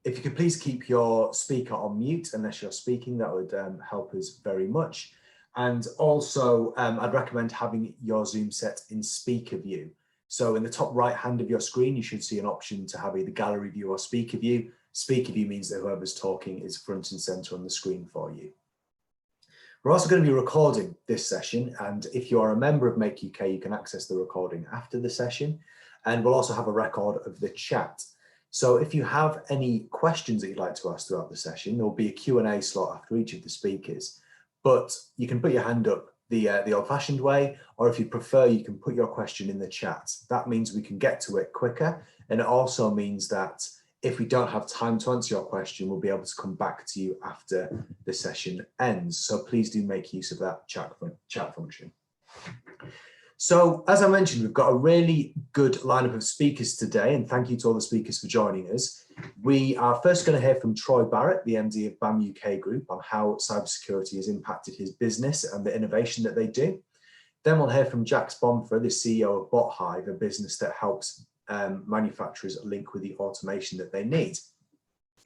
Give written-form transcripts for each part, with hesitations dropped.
If you could please keep your speaker on mute unless you're speaking, that would help us very much. And also, I'd recommend having your Zoom set in speaker view. So in the top right hand of your screen, you should see an option to have either gallery view or speaker view. Speaker view means that whoever's talking is front and center on the screen for you. We're also going to be recording this session, and if you are a member of Make UK, you can access the recording after the session, and we'll also have a record of the chat. So if you have any questions that you'd like to ask throughout the session, there will be a Q&A slot after each of the speakers, but you can put your hand up the old-fashioned way, or if you prefer, you can put your question in the chat. That means we can get to it quicker, and it also means that if we don't have time to answer your question, we'll be able to come back to you after the session ends. So please do make use of that chat function. So as I mentioned, we've got a really good lineup of speakers today, and thank you to all the speakers for joining us. We are first going to hear from Troy Barratt, the MD of BAMUK Group, on how cybersecurity has impacted his business and the innovation that they do. Then we'll hear from Jacques Bonfrer, the CEO of Bot-Hive, a business that helps manufacturers link with the automation that they need.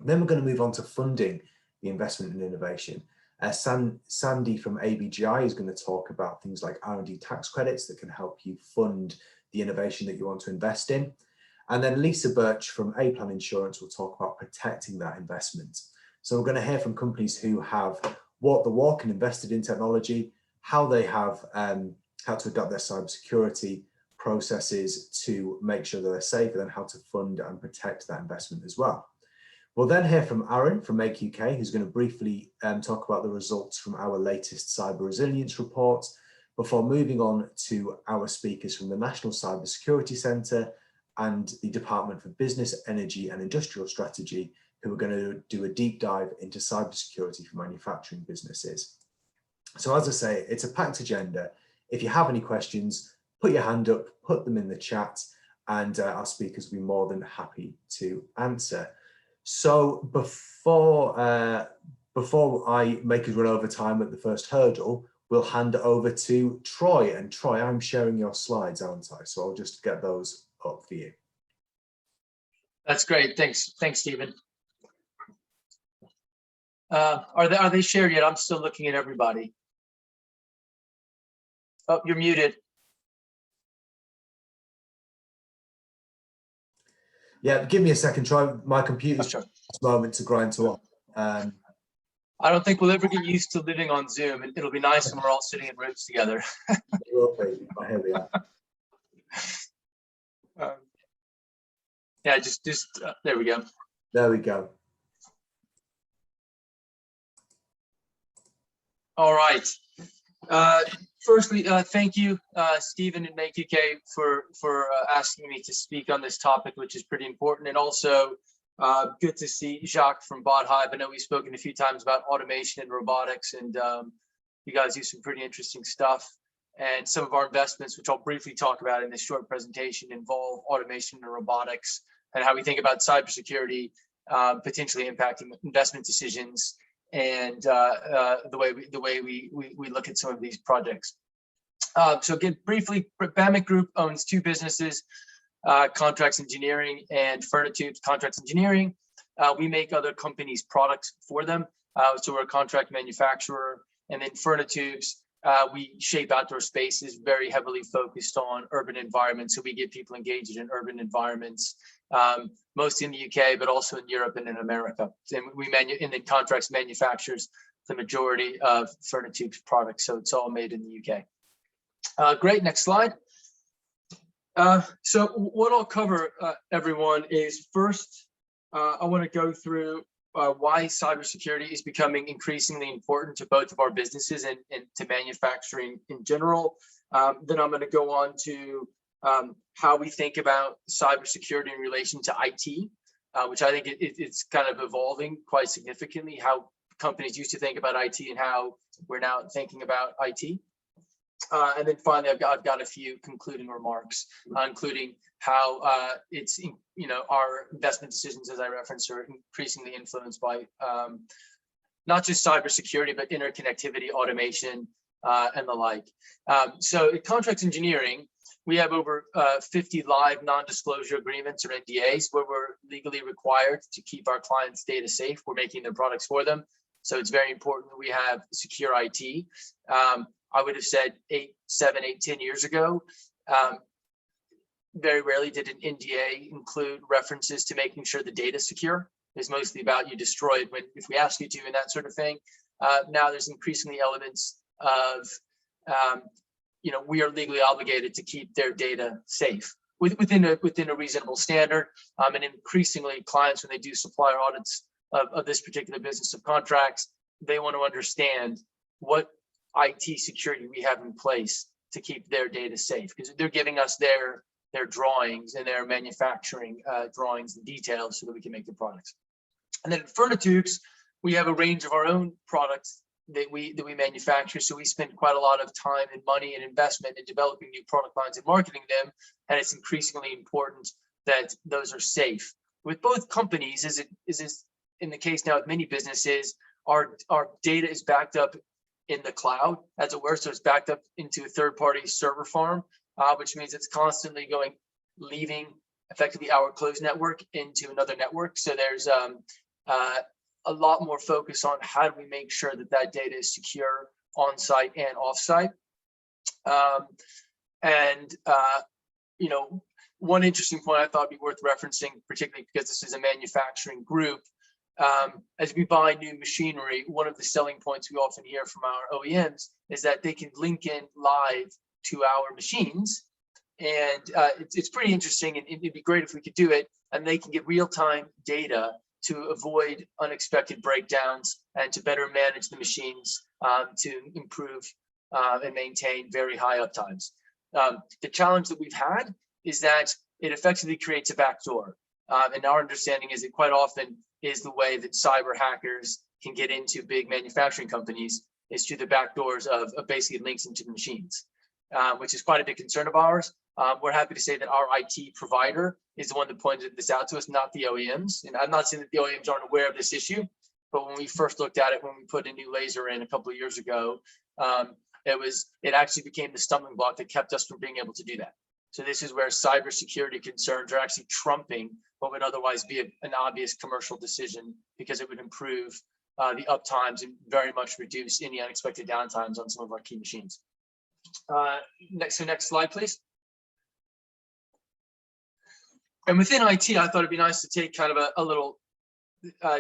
Then we're going to move on to funding the investment in innovation. Sandy from ABGI is going to talk about things like R&D tax credits that can help you fund the innovation that you want to invest in. And then Lisa Birch from A-Plan Insurance will talk about protecting that investment. So we're going to hear from companies who have walked the walk and invested in technology, how they have how to adapt their cybersecurity processes to make sure that they're safe, and then how to fund and protect that investment as well. We'll then hear from Aaron from Make UK, who's going to briefly talk about the results from our latest cyber resilience report, before moving on to our speakers from the National Cybersecurity Centre and the Department for Business, Energy and Industrial Strategy, who are going to do a deep dive into cybersecurity for manufacturing businesses. So as I say, it's a packed agenda. If you have any questions, put your hand up, put them in the chat, and our speakers will be more than happy to answer. So before I make us run over time at the first hurdle, we'll hand it over to Troy. And Troy, I'm sharing your slides, aren't I? So I'll just get those up for you. That's great. Thanks, Stephen. Are they shared yet? I'm still looking at everybody. Oh, you're muted. Yeah, give me a second, Troy. My computer's just a moment to grind to up. I don't think we'll ever get used to living on Zoom. It'll be nice when we're all sitting in rooms together. Here we are. Yeah, just there we go. There we go. All right. Firstly, thank you, Stephen and Make UK for asking me to speak on this topic, which is pretty important. And also good to see Jacques from Bot-Hive. I know we've spoken a few times about automation and robotics, and you guys do some pretty interesting stuff. And some of our investments, which I'll briefly talk about in this short presentation, involve automation and robotics, and how we think about cybersecurity potentially impacting investment decisions, and the way we look at some of these projects. So again, briefly, BAMUK Group owns two businesses, Contracts Engineering and Furnitubes Contracts Engineering. We make other companies' products for them. So we're a contract manufacturer. And then Furnitubes, we shape outdoor spaces, very heavily focused on urban environments. So we get people engaged in urban environments, mostly in the UK, but also in Europe and in America. And then Contracts manufactures the majority of Furnitubes products. So it's all made in the UK. Great, next slide. So what I'll cover, everyone, is first, I want to go through why cybersecurity is becoming increasingly important to both of our businesses and to manufacturing in general. Then I'm going to go on to how we think about cybersecurity in relation to IT, which I think it's kind of evolving quite significantly, how companies used to think about IT and how we're now thinking about IT. And then finally, I've got a few concluding remarks, including how our investment decisions, as I referenced, are increasingly influenced by not just cybersecurity, but interconnectivity, automation, and the like. So at Contracts Engineering, we have over 50 live non-disclosure agreements or NDAs where we're legally required to keep our clients' data safe. We're making their products for them. So it's very important that we have secure IT. I would have said 7, 8, 10 years ago, very rarely did an NDA include references to making sure the data is secure. It's mostly about you destroy it if we ask you to and that sort of thing. Now there's increasingly elements of, we are legally obligated to keep their data safe within a reasonable standard. And increasingly clients, when they do supplier audits of this particular business of contracts, they want to understand what IT security we have in place to keep their data safe, because they're giving us their drawings and their manufacturing drawings and details so that we can make the products. And then at Furnitubes, we have a range of our own products that we manufacture. So we spend quite a lot of time and money and investment in developing new product lines and marketing them. And it's increasingly important that those are safe. With both companies, as is in the case now with many businesses, our data is backed up in the cloud, as it were. So it's backed up into a third-party server farm, which means it's constantly leaving effectively our closed network into another network. So there's a lot more focus on how do we make sure that that data is secure on-site and off-site. One interesting point I thought would be worth referencing, particularly because this is a manufacturing group, as we buy new machinery, one of the selling points we often hear from our OEMs is that they can link in live to our machines. And it's pretty interesting, and it'd be great if we could do it, and they can get real-time data to avoid unexpected breakdowns and to better manage the machines to improve and maintain very high uptimes. The challenge that we've had is that it effectively creates a backdoor. And our understanding is it quite often is the way that cyber hackers can get into big manufacturing companies is through the back doors of basically links into the machines, which is quite a big concern of ours. We're happy to say that our IT provider is the one that pointed this out to us, not the OEMs. And I'm not saying that the OEMs aren't aware of this issue, but when we first looked at it, when we put a new laser in a couple of years ago, it actually became the stumbling block that kept us from being able to do that. So this is where cybersecurity concerns are actually trumping what would otherwise be an obvious commercial decision, because it would improve the uptimes and very much reduce any unexpected downtimes on some of our key machines. Next slide, please. And within IT, I thought it'd be nice to take kind of a little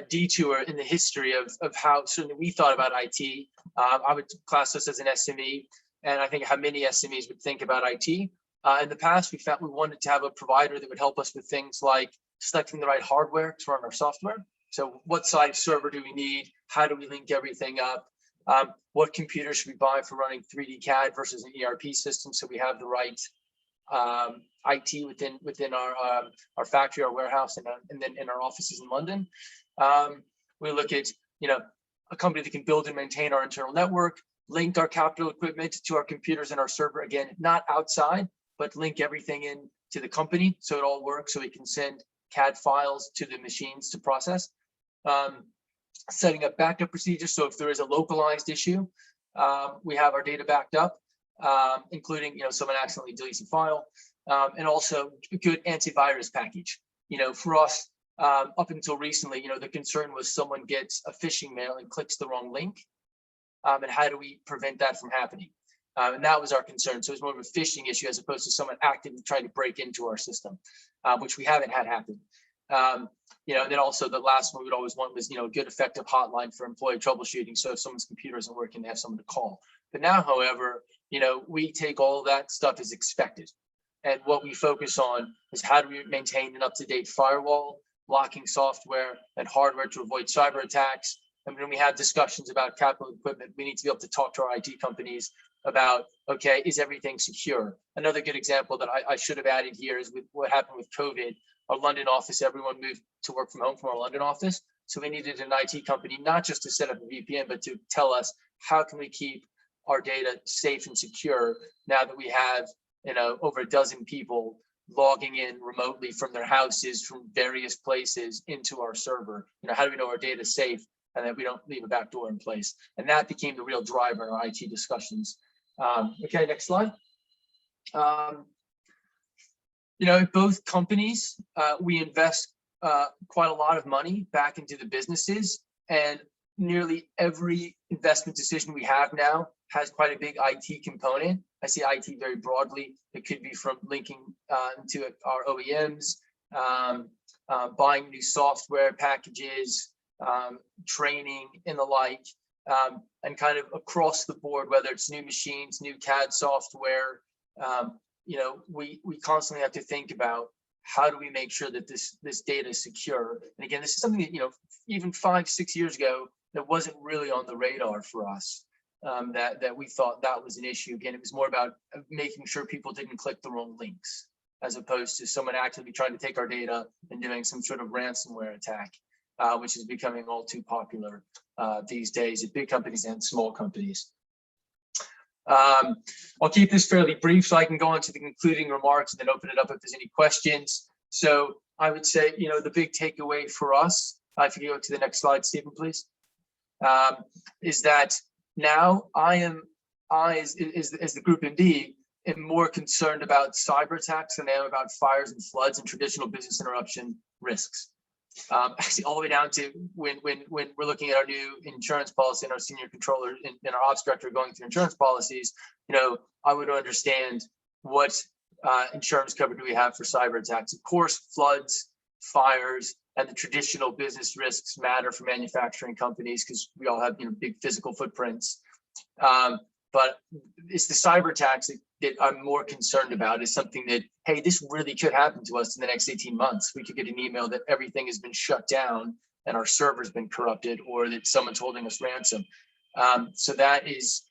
detour in the history of how certainly we thought about IT. I would class us as an SME, and I think how many SMEs would think about IT. In the past, we felt we wanted to have a provider that would help us with things like selecting the right hardware to run our software. So what size server do we need? How do we link everything up? What computer should we buy for running 3D CAD versus an ERP system, so we have the right IT within our factory, our warehouse, and then in our offices in London. We look at a company that can build and maintain our internal network, link our capital equipment to our computers and our server, again, not outside, but link everything in to the company so it all works, so we can send CAD files to the machines to process. Setting up backup procedures, so if there is a localized issue, we have our data backed up, including someone accidentally deletes a file, and also a good antivirus package. For us, up until recently, the concern was someone gets a phishing mail and clicks the wrong link, and how do we prevent that from happening? And that was our concern. So it's more of a phishing issue as opposed to someone actively trying to break into our system, which we haven't had happen. And then also the last one we'd always want was, a good effective hotline for employee troubleshooting. So if someone's computer isn't working, they have someone to call. But now, however, we take all of that stuff as expected. And what we focus on is how do we maintain an up-to-date firewall, blocking software and hardware to avoid cyber attacks. And when we have discussions about capital equipment, we need to be able to talk to our IT companies about, okay, is everything secure? Another good example that I should have added here is with what happened with COVID. Our London office, everyone moved to work from home from our London office. So we needed an IT company, not just to set up a VPN, but to tell us how can we keep our data safe and secure now that we have, over a dozen people logging in remotely from their houses, from various places into our server. How do we know our data is safe and that we don't leave a back door in place? And that became the real driver in our IT discussions. Okay, next slide. Both companies, we invest quite a lot of money back into the businesses, and nearly every investment decision we have now has quite a big IT component. I see IT very broadly. It could be from linking to our OEMs, buying new software packages, training and the like, and kind of across the board, whether it's new machines, new CAD software, we constantly have to think about how do we make sure that this data is secure. And again, this is something that, even 5-6 years ago, that wasn't really on the radar for us, that we thought that was an issue. Again, it was more about making sure people didn't click the wrong links, as opposed to someone actively trying to take our data and doing some sort of ransomware attack, which is becoming all too popular these days at big companies and small companies. I'll keep this fairly brief so I can go on to the concluding remarks and then open it up if there's any questions. So I would say, the big takeaway for us, if you go to the next slide, Stephen, please, is that now as the Group MD, am more concerned about cyber attacks than I am about fires and floods and traditional business interruption risks. Actually, all the way down to when we're looking at our new insurance policy and our senior controller and our ops director going through insurance policies, I would understand what insurance coverage do we have for cyber attacks. Of course, floods, fires, and the traditional business risks matter for manufacturing companies because we all have big physical footprints. But it's the cyber attacks that I'm more concerned about. Is something that, hey, this really could happen to us in the next 18 months. We could get an email that everything has been shut down and our server's been corrupted, or that someone's holding us ransom. So that is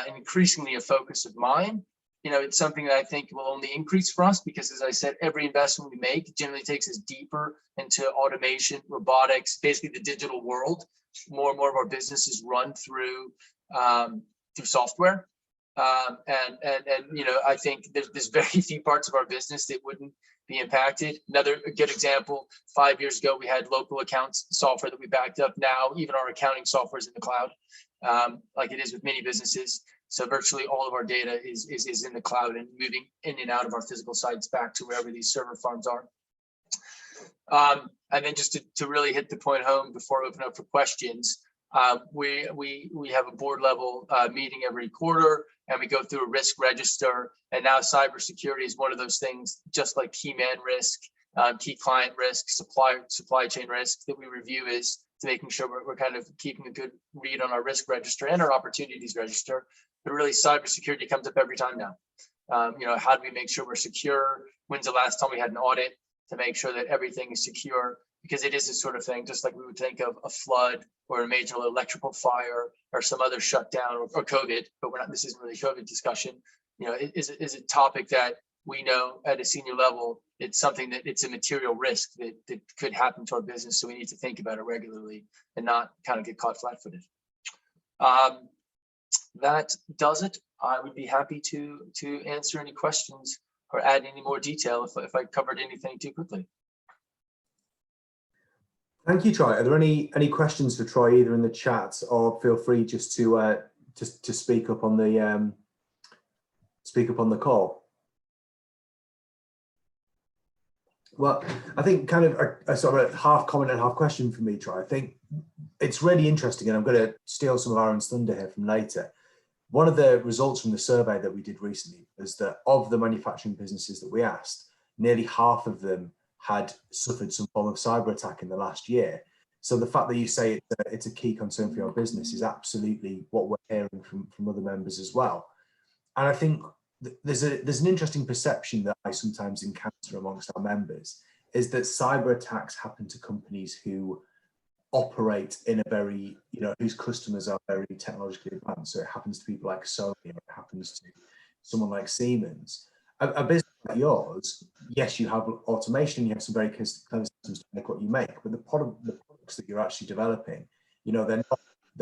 increasingly a focus of mine. It's something that I think will only increase for us because, as I said, every investment we make generally takes us deeper into automation, robotics, basically the digital world. More and more of our business is run through software. I think there's very few parts of our business that wouldn't be impacted. Another good example, 5 years ago, we had local accounts software that we backed up. Now, even our accounting software is in the cloud, like it is with many businesses. So virtually all of our data is in the cloud and moving in and out of our physical sites back to wherever these server farms are. And then just to really hit the point home before I open up for questions, we have a board level meeting every quarter, and we go through a risk register. And now cybersecurity is one of those things, just like key man risk, key client risk, supply chain risk, that we review is to making sure we're kind of keeping a good read on our risk register and our opportunities register. But really, cybersecurity comes up every time now. How do we make sure we're secure? When's the last time we had an audit to make sure that everything is secure? Because it is this sort of thing, just like we would think of a flood or a major electrical fire or some other shutdown or COVID, but this isn't really a COVID discussion. Is a topic that we know at a senior level, it's something that it's a material risk that could happen to our business. So we need to think about it regularly and not kind of get caught flat-footed. That does it. I would be happy to answer any questions or add any more detail if I covered anything too quickly. Thank you, Troy. Are there any questions for Troy either in the chat, or feel free just to speak up on the call? Well, I think kind of a sort of half comment and half question for me, Troy. I think it's really interesting, and I'm going to steal some of Aaron's thunder here from later. One of the results from the survey that we did recently is that of the manufacturing businesses that we asked, nearly half of them had suffered some form of cyber attack in the last year. So the fact that you say it's a key concern for your business is absolutely what we're hearing from other members as well. And I think there's an interesting perception that I sometimes encounter amongst our members, is that cyber attacks happen to companies who operate in a very, whose customers are very technologically advanced. So it happens to people like Sony, or it happens to someone like Siemens. A business like yours, yes, you have automation, you have some very clever systems to make what you make, but the products that you're actually developing, they're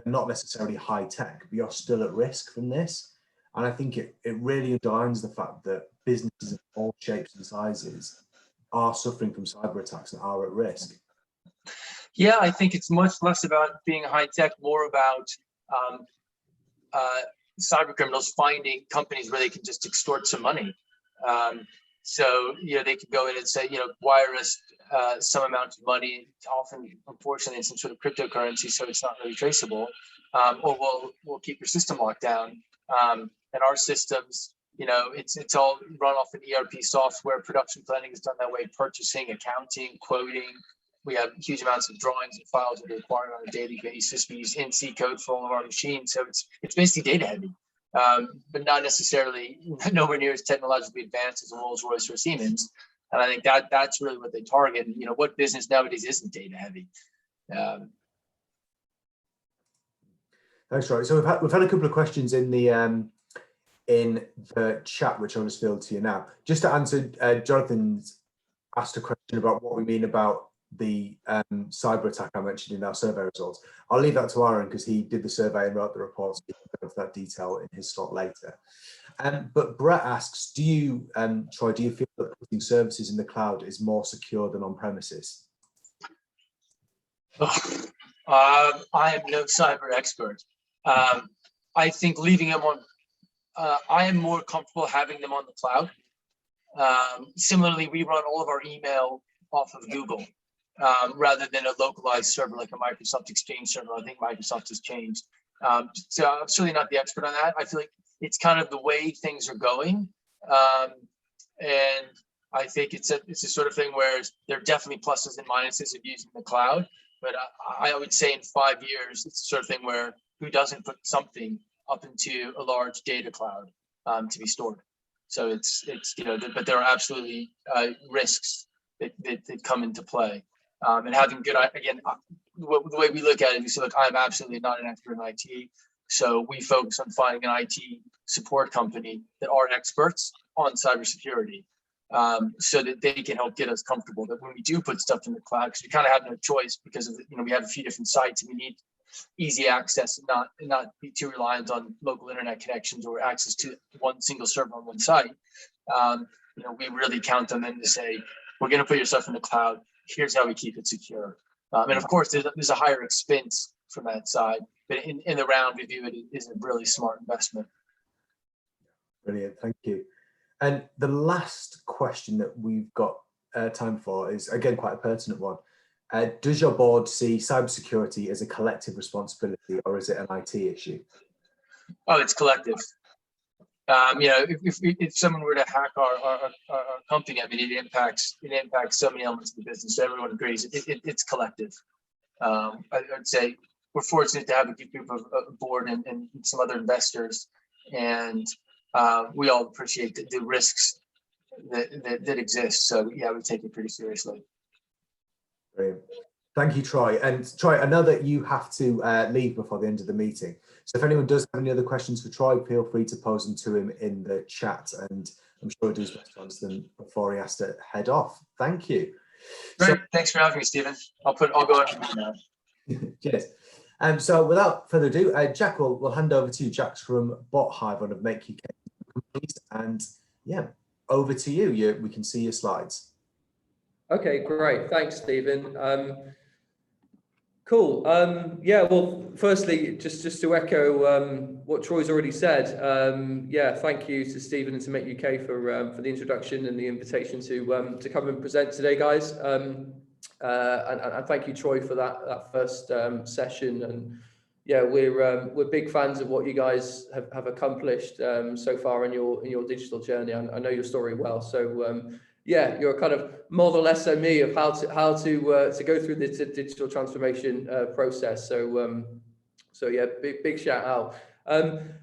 not necessarily high tech, but you're still at risk from this. And I think it really underlines the fact that businesses of all shapes and sizes are suffering from cyber attacks and are at risk. Yeah, I think it's much less about being high tech, more about cyber criminals finding companies where they can just extort some money. So, they could go in and say, wire us some amount of money, often, unfortunately, in some sort of cryptocurrency, so it's not really traceable, or we'll keep your system locked down. And our systems, it's all run off an ERP software. Production planning is done that way. Purchasing, accounting, quoting. We have huge amounts of drawings and files that are required on a daily basis. We use NC code for all of our machines, so it's basically data heavy. But not necessarily nowhere near as technologically advanced as a Rolls-Royce or Siemens. And I think that's really what they target. And, what business nowadays isn't data heavy? Thanks, Roy. So we've had a couple of questions in the chat, which I'll just field to you now. Just to answer, Jonathan's asked a question about what we mean about the cyber attack I mentioned in our survey results. I'll leave that to Aaron because he did the survey and wrote the report, so he can go into that detail in his slot later. But Brett asks, do you, Troy, do you feel that putting services in the cloud is more secure than on premises? I am no cyber expert. I think leaving them on, I am more comfortable having them on the cloud. Similarly, we run all of our email off of Google. Rather than a localized server like a Microsoft Exchange server. I think Microsoft has changed. So I'm certainly not the expert on that. I feel like it's kind of the way things are going. And I think it's a sort of thing where there are definitely pluses and minuses of using the cloud. But I would say in 5 years, it's the sort of thing where who doesn't put something up into a large data cloud to be stored. So it's but there are absolutely risks that come into play. And having good, again, the way we look at it, we say, look, I'm absolutely not an expert in IT. So we focus on finding an IT support company that are experts on cybersecurity, so that they can help get us comfortable that when we do put stuff in the cloud, because we kind of have no choice because of, we have a few different sites and we need easy access and not be too reliant on local internet connections or access to one single server on one site. We really count on them to say, we're going to put your stuff in the cloud. Here's how we keep it secure. And of course, there's a higher expense from that side, but in the round, we view it as a really smart investment. Brilliant, thank you. And the last question that we've got time for is, again, quite a pertinent one. Does your board see cybersecurity as a collective responsibility, or is it an IT issue? Oh, it's collective. If someone were to hack our company, I mean, it impacts so many elements of the business. So everyone agrees it's collective. I'd say we're fortunate to have a good group of board and some other investors, and we all appreciate the risks that exist. So yeah, we take it pretty seriously. Brilliant. Thank you, Troy. And Troy, I know that you have to leave before the end of the meeting. So if anyone does have any other questions for Troy, feel free to pose them to him in the chat, and I'm sure he'll do his best to answer them before he has to head off. Thank you. Great. Thanks for having me, Stephen. I'll go on now. Cheers. So without further ado, Jack, we'll hand over to you. Jack's from Bot-Hive, one of Make UK companies, and yeah, over to you. We can see your slides. Okay, great. Thanks, Stephen. Cool. Yeah, well, firstly, just to echo what Troy's already said, yeah, thank you to Stephen and to Make UK for the introduction and the invitation to come and present today, guys. And thank you, Troy, for that first session. And yeah, we're big fans of what you guys have accomplished so far in your digital journey. I know your story well, so. Yeah, you're a kind of model SME of how to go through the digital transformation process. So yeah, big shout out.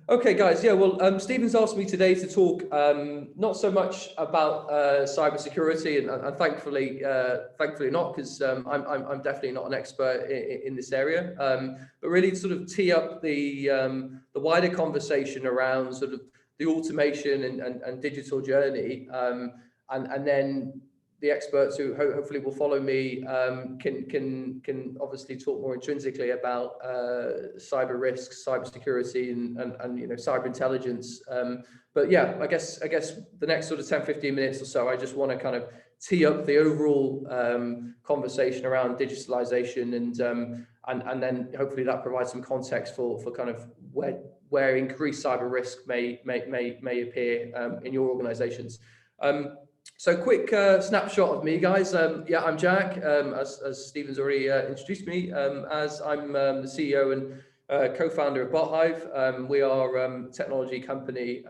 Okay, guys. Yeah, well, Stephen's asked me today to talk not so much about cybersecurity, and thankfully not, because I'm definitely not an expert in this area. But really to sort of tee up the wider conversation around sort of the automation and digital journey. And then the experts who hopefully will follow me can obviously talk more intrinsically about cyber risks, cybersecurity, and cyber intelligence. But yeah, I guess the next sort of 10-15 minutes or so, I just want to kind of tee up the overall conversation around digitalization, and then hopefully that provides some context for kind of where increased cyber risk may appear in your organizations. So quick snapshot of me, guys. Yeah, I'm Jack, as Stephen's already introduced me, as I'm the CEO and co-founder of Bot-Hive. We are a technology company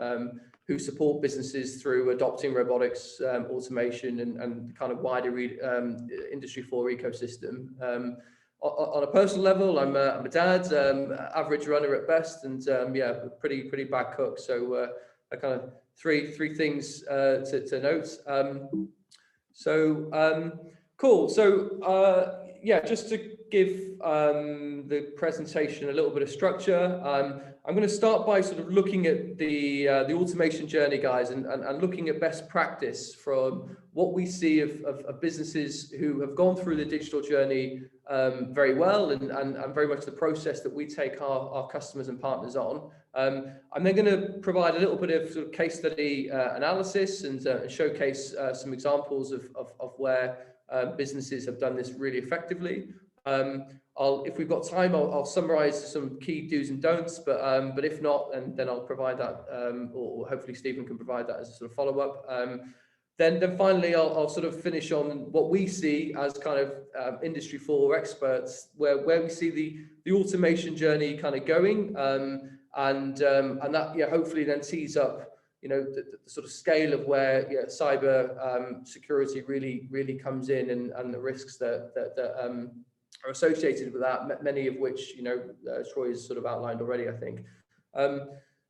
who support businesses through adopting robotics, automation, and kind of wider Industry 4 ecosystem. On a personal level, I'm a dad, average runner at best, and yeah, pretty bad cook. So I kind of three things to note. Cool. So yeah, just to give the presentation a little bit of structure, I'm going to start by sort of looking at the automation journey, guys, and looking at best practice from what we see of businesses who have gone through the digital journey very well, and very much the process that we take our customers and partners on. I'm then going to provide a little bit of sort of case study analysis and showcase some examples of where businesses have done this really effectively. If we've got time, I'll summarize some key do's and don'ts, but if not, then I'll provide that, or hopefully Stephen can provide that as a sort of follow-up. Then finally, I'll sort of finish on what we see as kind of Industry 4 experts, where we see the automation journey kind of going, and that, yeah, hopefully then tees up, you know, the sort of scale of where, yeah, cyber security really comes in, and the risks that are associated with that, many of which, you know, Troy has sort of outlined already, I think.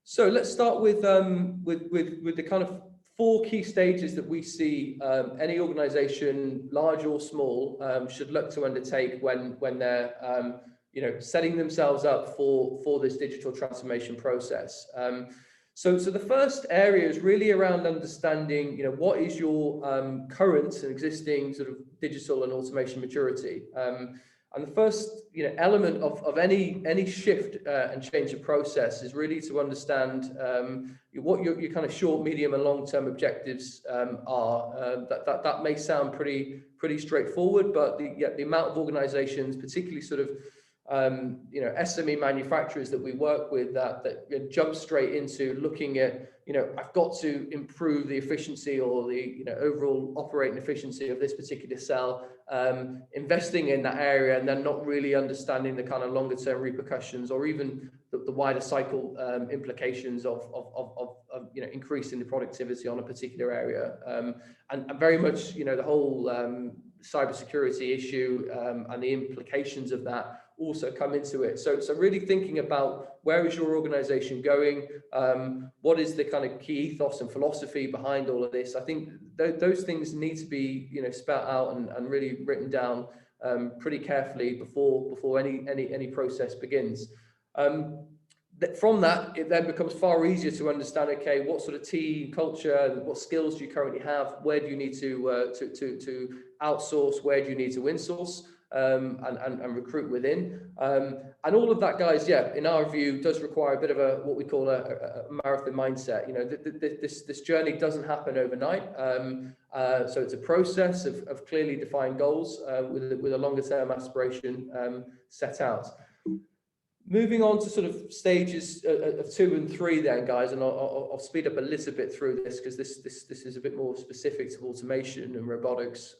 So let's start with the kind of 4 key stages that we see any organization, large or small, should look to undertake when they're you know, setting themselves up for this digital transformation process. So the first area is really around understanding, you know, what is your current and existing sort of digital and automation maturity. And the first, you know, element of any shift and change of process is really to understand what your kind of short, medium, and long-term objectives are. That may sound pretty straightforward, but the amount of organizations, particularly sort of you know, SME manufacturers that we work with, that jump straight into looking at, you know, I've got to improve the efficiency or the, you know, overall operating efficiency of this particular cell, investing in that area, and then not really understanding the kind of longer term repercussions or even the wider cycle implications of you know, increasing the productivity on a particular area, and very much, you know, the whole cybersecurity issue and the implications of that also come into it. So really thinking about where is your organization going, what is the kind of key ethos and philosophy behind all of this. I think those things need to be, you know, spat out and really written down pretty carefully before any process begins. From that, it then becomes far easier to understand, okay, what sort of team culture, what skills do you currently have, where do you need to outsource, where do you need to insource, and recruit within, and all of that, guys, yeah, in our view, does require a bit of what we call a marathon mindset. You know, this journey doesn't happen overnight, so it's a process of clearly defined goals with a longer term aspiration set out. Moving on to sort of stages of 2 and 3 then, guys, and I'll speed up a little bit through this because this is a bit more specific to automation and robotics.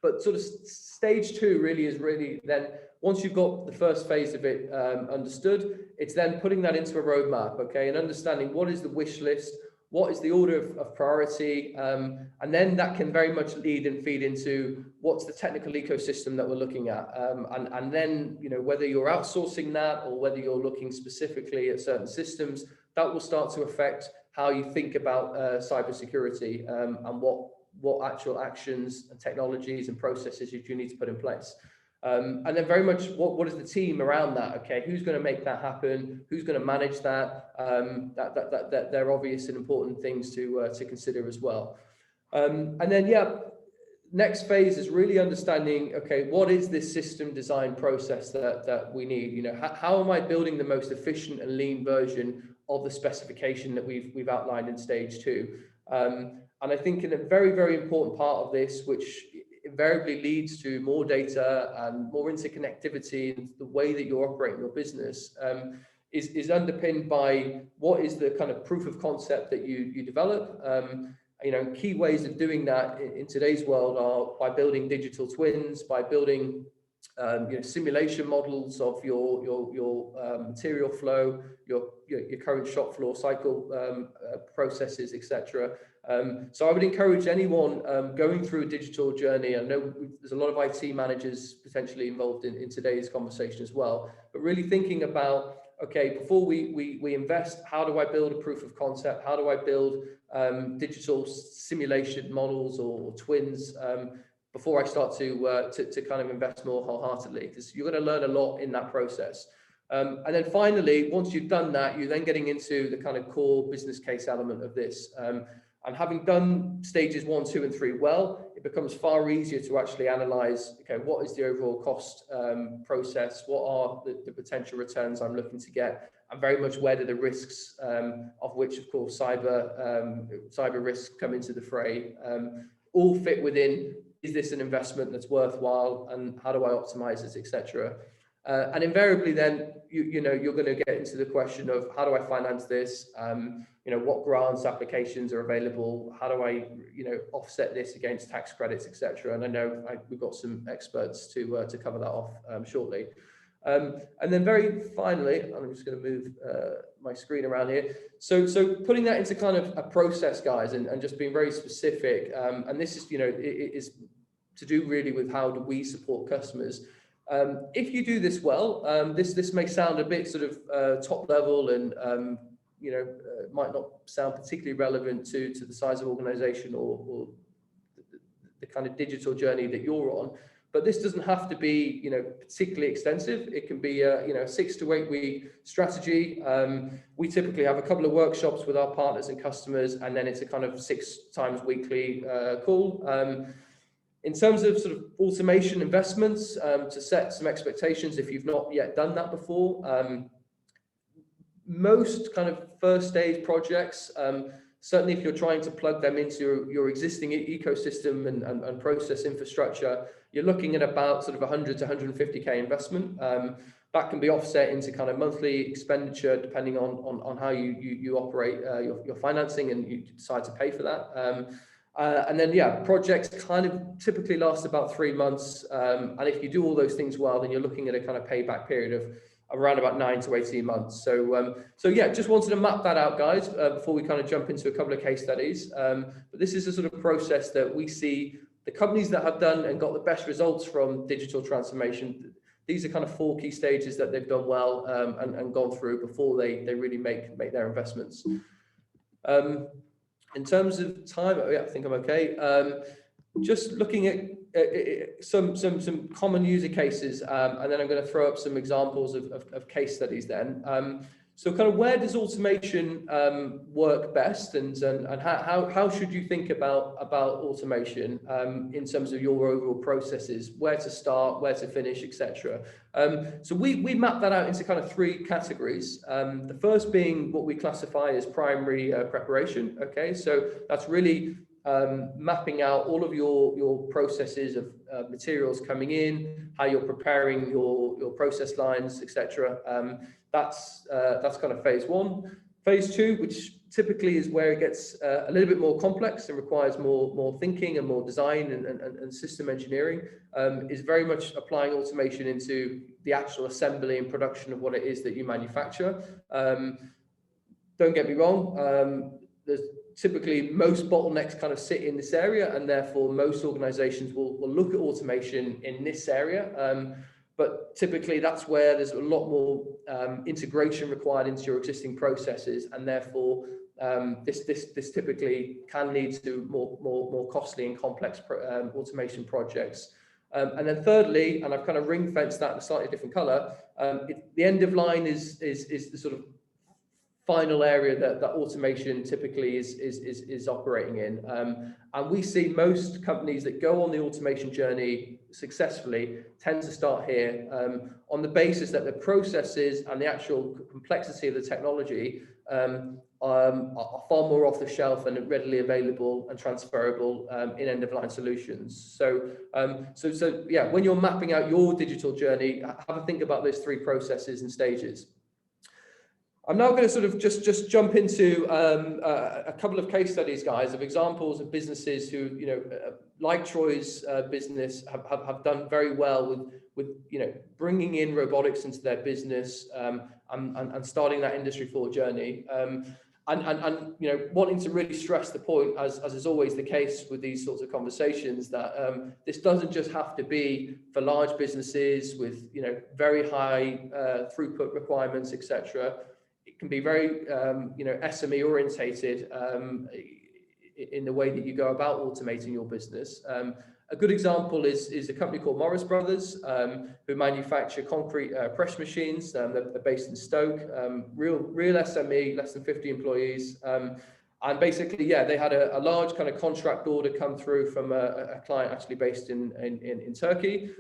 But sort of stage 2 really is then, once you've got the first phase of it understood, it's then putting that into a roadmap, okay, and understanding what is the wish list, what is the order of priority, and then that can very much lead and feed into what's the technical ecosystem that we're looking at, and then, you know, whether you're outsourcing that or whether you're looking specifically at certain systems, that will start to affect how you think about cybersecurity, and what actual actions and technologies and processes you need to put in place. And then very much what is the team around that? Okay, who's going to make that happen? Who's going to manage that? That they're obvious and important things to consider as well. And then, yeah, next phase is really understanding, okay, what is this system design process that we need? You know, how am I building the most efficient and lean version of the specification that we've outlined in stage 2? And I think in a very, very important part of this, which invariably leads to more data and more interconnectivity in the way that you're operating your business, is underpinned by what is the kind of proof of concept that you develop. Key ways of doing that in today's world are by building digital twins, by building simulation models of your material flow, your current shop floor cycle processes, etc. So I would encourage anyone going through a digital journey. I know there's a lot of IT managers potentially involved in today's conversation as well, but really thinking about, okay, before we invest, how do I build a proof of concept? How do I build digital simulation models or twins before I start to kind of invest more wholeheartedly? Because you're going to learn a lot in that process. And then finally, once you've done that, you're then getting into the kind of core business case element of this. And having done stages 1, 2, and 3 well, it becomes far easier to actually analyze, okay, what is the overall cost process? What are the potential returns I'm looking to get? And very much where do the risks, of which, of course, cyber risks come into the fray, all fit within, is this an investment that's worthwhile, and how do I optimize it, etc. And invariably then, you're going to get into the question of, how do I finance this? What grants applications are available? How do I, offset this against tax credits, etc. And I know we've got some experts to cover that off shortly. And then very finally, I'm just going to move my screen around here. So putting that into kind of a process, guys, and just being very specific. And this is, it is to do really with how do we support customers. If you do this well, this may sound a bit sort of top level and might not sound particularly relevant to the size of organization or the kind of digital journey that you're on. But this doesn't have to be, particularly extensive. It can be a 6 to 8 week strategy. We typically have a couple of workshops with our partners and customers, and then it's a kind of 6 times weekly call. In terms of sort of automation investments, to set some expectations, if you've not yet done that before, most kind of first stage projects, certainly if you're trying to plug them into your existing ecosystem and process infrastructure, you're looking at about sort of 100 to 150K investment. That can be offset into kind of monthly expenditure depending on how you operate your financing and you decide to pay for that. And then, projects kind of typically last about 3 months. And if you do all those things well, then you're looking at a kind of payback period of around about 9 to 18 months. So just wanted to map that out, guys, before we kind of jump into a couple of case studies. But this is a sort of process that we see the companies that have done and got the best results from digital transformation. These are kind of 4 key stages that they've done well and gone through before they really make their investments. In terms of time, I think I'm okay. Just looking at some common user cases, and then I'm going to throw up some examples of case studies then. So kind of where does automation work best, and how should you think about automation in terms of your overall processes, where to start, where to finish, etc. So we map that out into kind of 3 categories. The first being what we classify as primary preparation. Okay, so that's really mapping out all of your processes of materials coming in, how you're preparing your process lines, etc. That's kind of phase 1. Phase 2, which typically is where it gets a little bit more complex and requires more thinking and more design and system engineering, is very much applying automation into the actual assembly and production of what it is that you manufacture. Don't get me wrong, there's typically most bottlenecks kind of sit in this area, and therefore most organizations will look at automation in this area. But typically that's where there's a lot more integration required into your existing processes, and therefore this typically can lead to more costly and complex automation projects. And then thirdly, and I've kind of ring fenced that in a slightly different color, the end of line is the sort of final area that automation typically is operating in. And we see most companies that go on the automation journey successfully tend to start here on the basis that the processes and the actual complexity of the technology are far more off the shelf and readily available and transferable in end-of-line solutions. So when you're mapping out your digital journey, have a think about those 3 processes and stages. I'm now going to sort of just jump into a couple of case studies, guys, of examples of businesses who, like Troy's business, have done very well with bringing in robotics into their business and starting that Industry 4 journey. And wanting to really stress the point, as is always the case with these sorts of conversations, that this doesn't just have to be for large businesses with very high throughput requirements, etc. It can be very SME orientated in the way that you go about automating your business. A good example is a company called Morris Brothers, who manufacture concrete press machines. They're based in Stoke, real SME, less than 50 employees. And basically, they had a large kind of contract order come through from a client actually based in Turkey.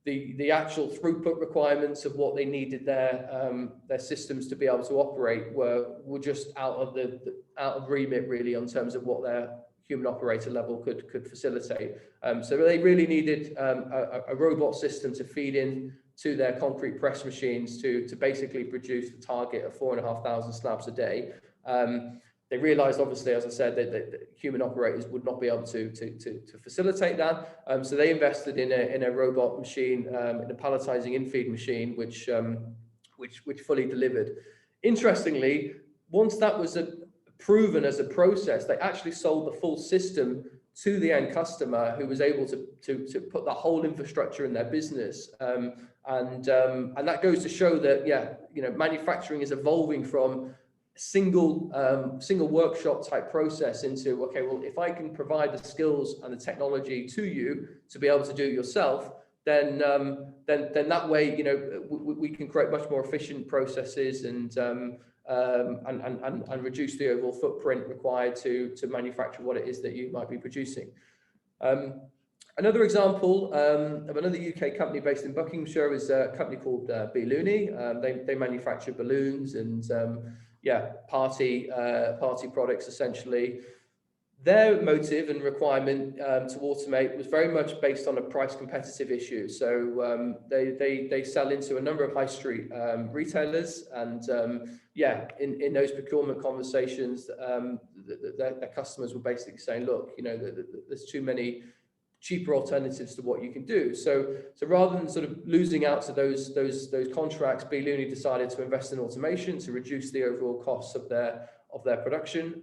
The actual throughput requirements of what they needed their systems to be able to operate were just out of remit, really, in terms of what their human operator level could facilitate. So they really needed a robot system to feed in to their concrete press machines to basically produce the target of 4,500 slabs a day. They realized, obviously, as I said, that human operators would not be able to facilitate that. So they invested in a robot machine, in a palletizing in-feed machine, which fully delivered. Interestingly, once that was proven as a process, they actually sold the full system to the end customer, who was able to put the whole infrastructure in their business. And that goes to show that manufacturing is evolving from single workshop type process into, okay, well, if I can provide the skills and the technology to you to be able to do it yourself, then that way we can create much more efficient processes and reduce the overall footprint required to manufacture what it is that you might be producing. Another example of another UK company based in Buckinghamshire is a company called BEIS. They manufacture balloons and party products, essentially. Their motive and requirement to automate was very much based on a price competitive issue. So they sell into a number of high street retailers, and in those procurement conversations, their customers were basically saying, look, there's too many cheaper alternatives to what you can do. So rather than sort of losing out to those contracts, BEIS decided to invest in automation to reduce the overall costs of their production,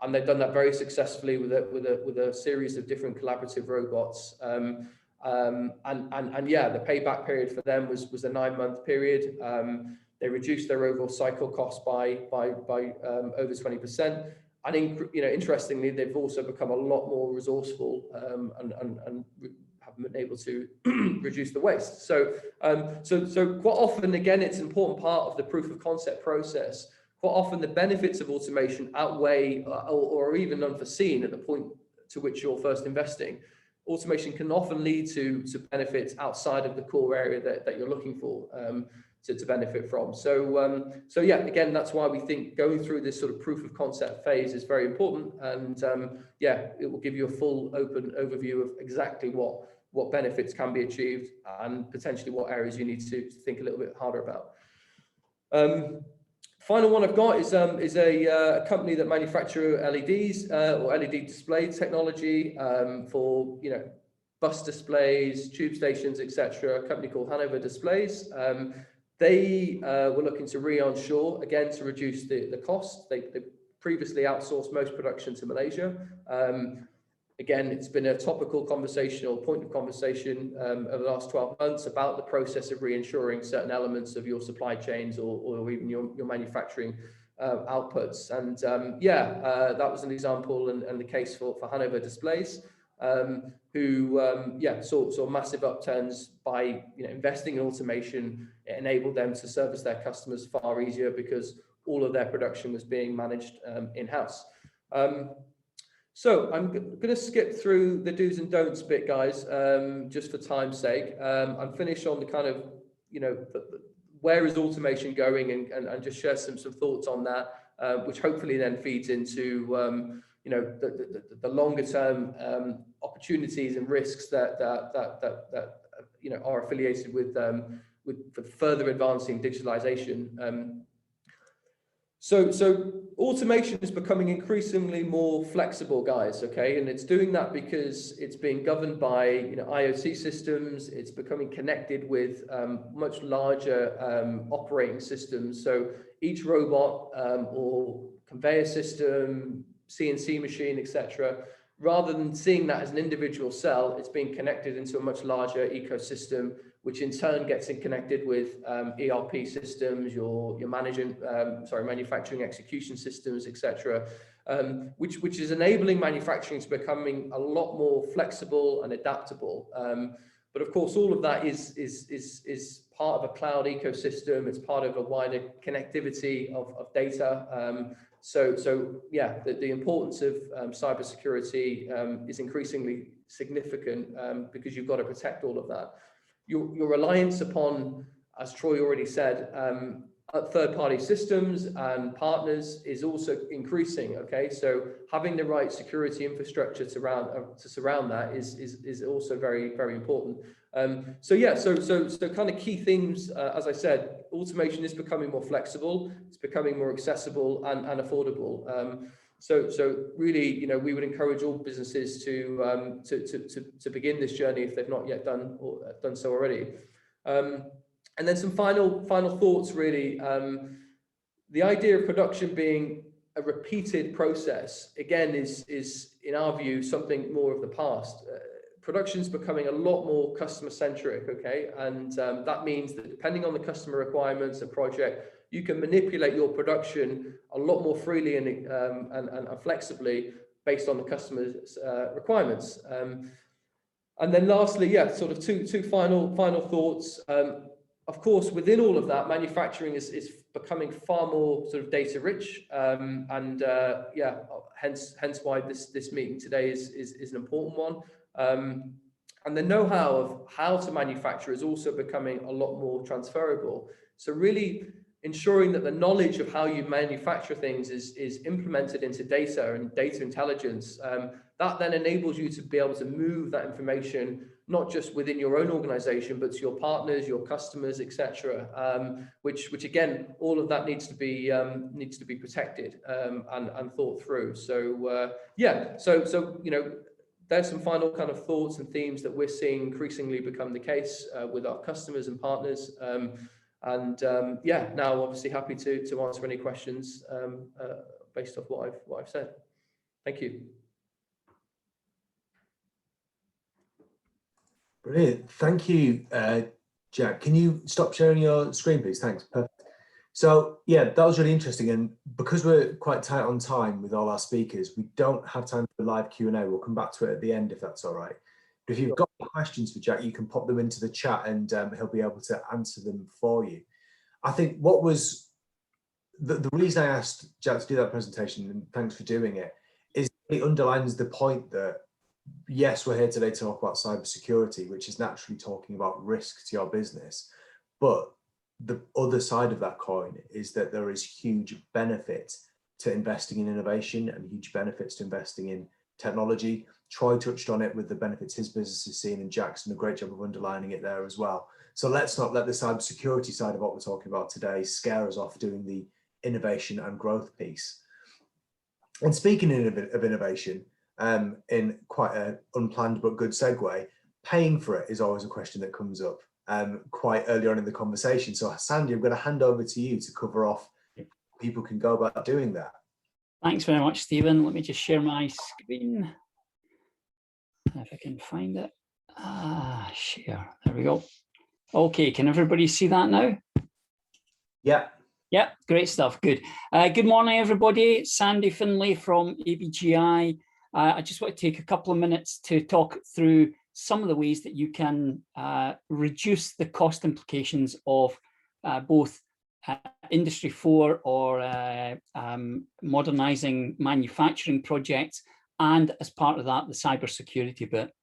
and they've done that very successfully with a series of different collaborative robots. The payback period for them was a 9-month period. They reduced their overall cycle cost by over 20%. And interestingly, they've also become a lot more resourceful and have been able to reduce the waste. So quite often, again, it's an important part of the proof of concept process. Quite often, the benefits of automation outweigh or even unforeseen at the point to which you're first investing. Automation can often lead to benefits outside of the core area that you're looking for to benefit from. So again, that's why we think going through this sort of proof of concept phase is very important. And it will give you a full open overview of exactly what benefits can be achieved and potentially what areas you need to think a little bit harder about. Final one I've got is a company that manufacture LEDs or LED display technology for bus displays, tube stations, etc. A company called Hanover Displays. They were looking to re-onshore again to reduce the cost. They previously outsourced most production to Malaysia. Again, it's been a topical conversation or point of conversation over the last 12 months about the process of re-ensuring certain elements of your supply chains or even your manufacturing outputs. And that was an example and the case for Hanover Displays, who saw massive upturns by investing in automation. It enabled them to service their customers far easier because all of their production was being managed in-house. So I'm going to skip through the do's and don'ts bit, guys, just for time's sake. I'm finished on the kind of, where is automation going and just share some thoughts on that, which hopefully then feeds into, the longer term opportunities and risks that are affiliated with further advancing digitalization. So automation is becoming increasingly more flexible, guys, okay? And it's doing that because it's being governed by, IoT systems. It's becoming connected with much larger operating systems. So each robot or conveyor system, CNC machine, etc., rather than seeing that as an individual cell, it's being connected into a much larger ecosystem, which in turn gets connected with ERP systems, your manufacturing execution systems, etc., which is enabling manufacturing to becoming a lot more flexible and adaptable. But of course, all of that is part of a cloud ecosystem. It's part of a wider connectivity of data. So yeah, the importance of cybersecurity is increasingly significant because you've got to protect all of that. Your reliance upon, as Troy already said, third-party systems and partners is also increasing. Okay, so having the right security infrastructure to surround that is also very, very important. So kind of key themes, as I said, automation is becoming more flexible, it's becoming more accessible and affordable. So really, we would encourage all businesses to begin this journey if they've not yet done so already. And then some final thoughts, really. The idea of production being a repeated process, again, is in our view something more of the past. Production's becoming a lot more customer centric, okay, and that means that depending on the customer requirements and project, you can manipulate your production a lot more freely and flexibly based on the customer's requirements. And then lastly, sort of two final thoughts. Of course, within all of that, manufacturing is becoming far more sort of data rich, and hence why this meeting today is an important one. And the know-how of how to manufacture is also becoming a lot more transferable. So really ensuring that the knowledge of how you manufacture things is implemented into data and data intelligence, that then enables you to be able to move that information not just within your own organization, but to your partners, your customers, etc. Which again, all of that needs to be protected and thought through. So there's some final kind of thoughts and themes that we're seeing increasingly become the case with our customers and partners. Now obviously happy to answer any questions based off what I've said. Thank you. Brilliant. Thank you, Jack. Can you stop sharing your screen, please? Thanks. Perfect. So yeah, that was really interesting. And because we're quite tight on time with all our speakers, we don't have time for live Q&A. We'll come back to it at the end if that's all right. But if you've got questions for Jack, you can pop them into the chat and he'll be able to answer them for you. I think what was the reason I asked Jack to do that presentation, and thanks for doing it, is it underlines the point that yes, we're here today to talk about cybersecurity, which is naturally talking about risk to your business. But the other side of that coin is that there is huge benefit to investing in innovation and huge benefits to investing in technology. Troy touched on it with the benefits his business is seeing, and Jack's done a great job of underlining it there as well. So let's not let the cybersecurity side of what we're talking about today scare us off doing the innovation and growth piece. And speaking of innovation, in quite an unplanned but good segue, paying for it is always a question that comes up quite early on in the conversation. So Sandy, I'm going to hand over to you to cover off how people can go about doing that. Thanks very much, Stephen. Let me just share my screen. If I can find it. Share. There we go. Okay, can everybody see that now? Yeah. Yeah, great stuff. Good. Good morning, everybody. Sandy Findlay from ABGI. I just want to take a couple of minutes to talk through some of the ways that you can reduce the cost implications of both Industry 4 or modernizing manufacturing projects, and as part of that, the cybersecurity bit.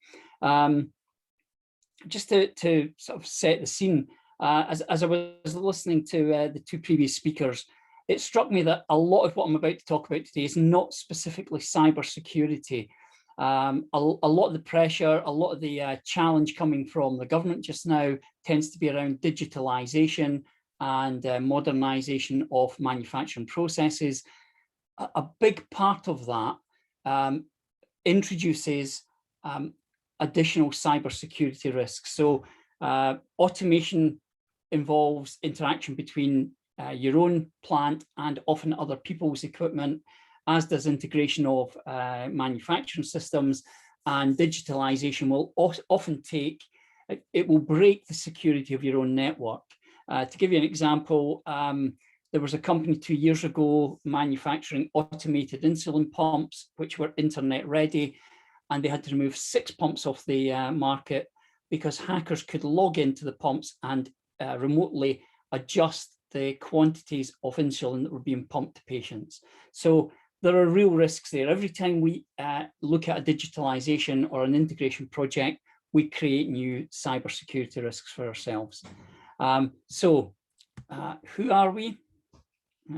Just to sort of set the scene, as I was listening to the two previous speakers, it struck me that a lot of what I'm about to talk about today is not specifically cybersecurity. A lot of the pressure, a lot of the challenge coming from the government just now tends to be around digitalization, and modernisation of manufacturing processes. A big part of that introduces additional cybersecurity risks. So automation involves interaction between your own plant and often other people's equipment, as does integration of manufacturing systems, and digitalization will often take, it will break the security of your own network. To give you an example, there was a company 2 years ago manufacturing automated insulin pumps, which were internet ready, and they had to remove 6 pumps off the market because hackers could log into the pumps and remotely adjust the quantities of insulin that were being pumped to patients. So there are real risks there. Every time we look at a digitalization or an integration project, we create new cybersecurity risks for ourselves. Who are we? It's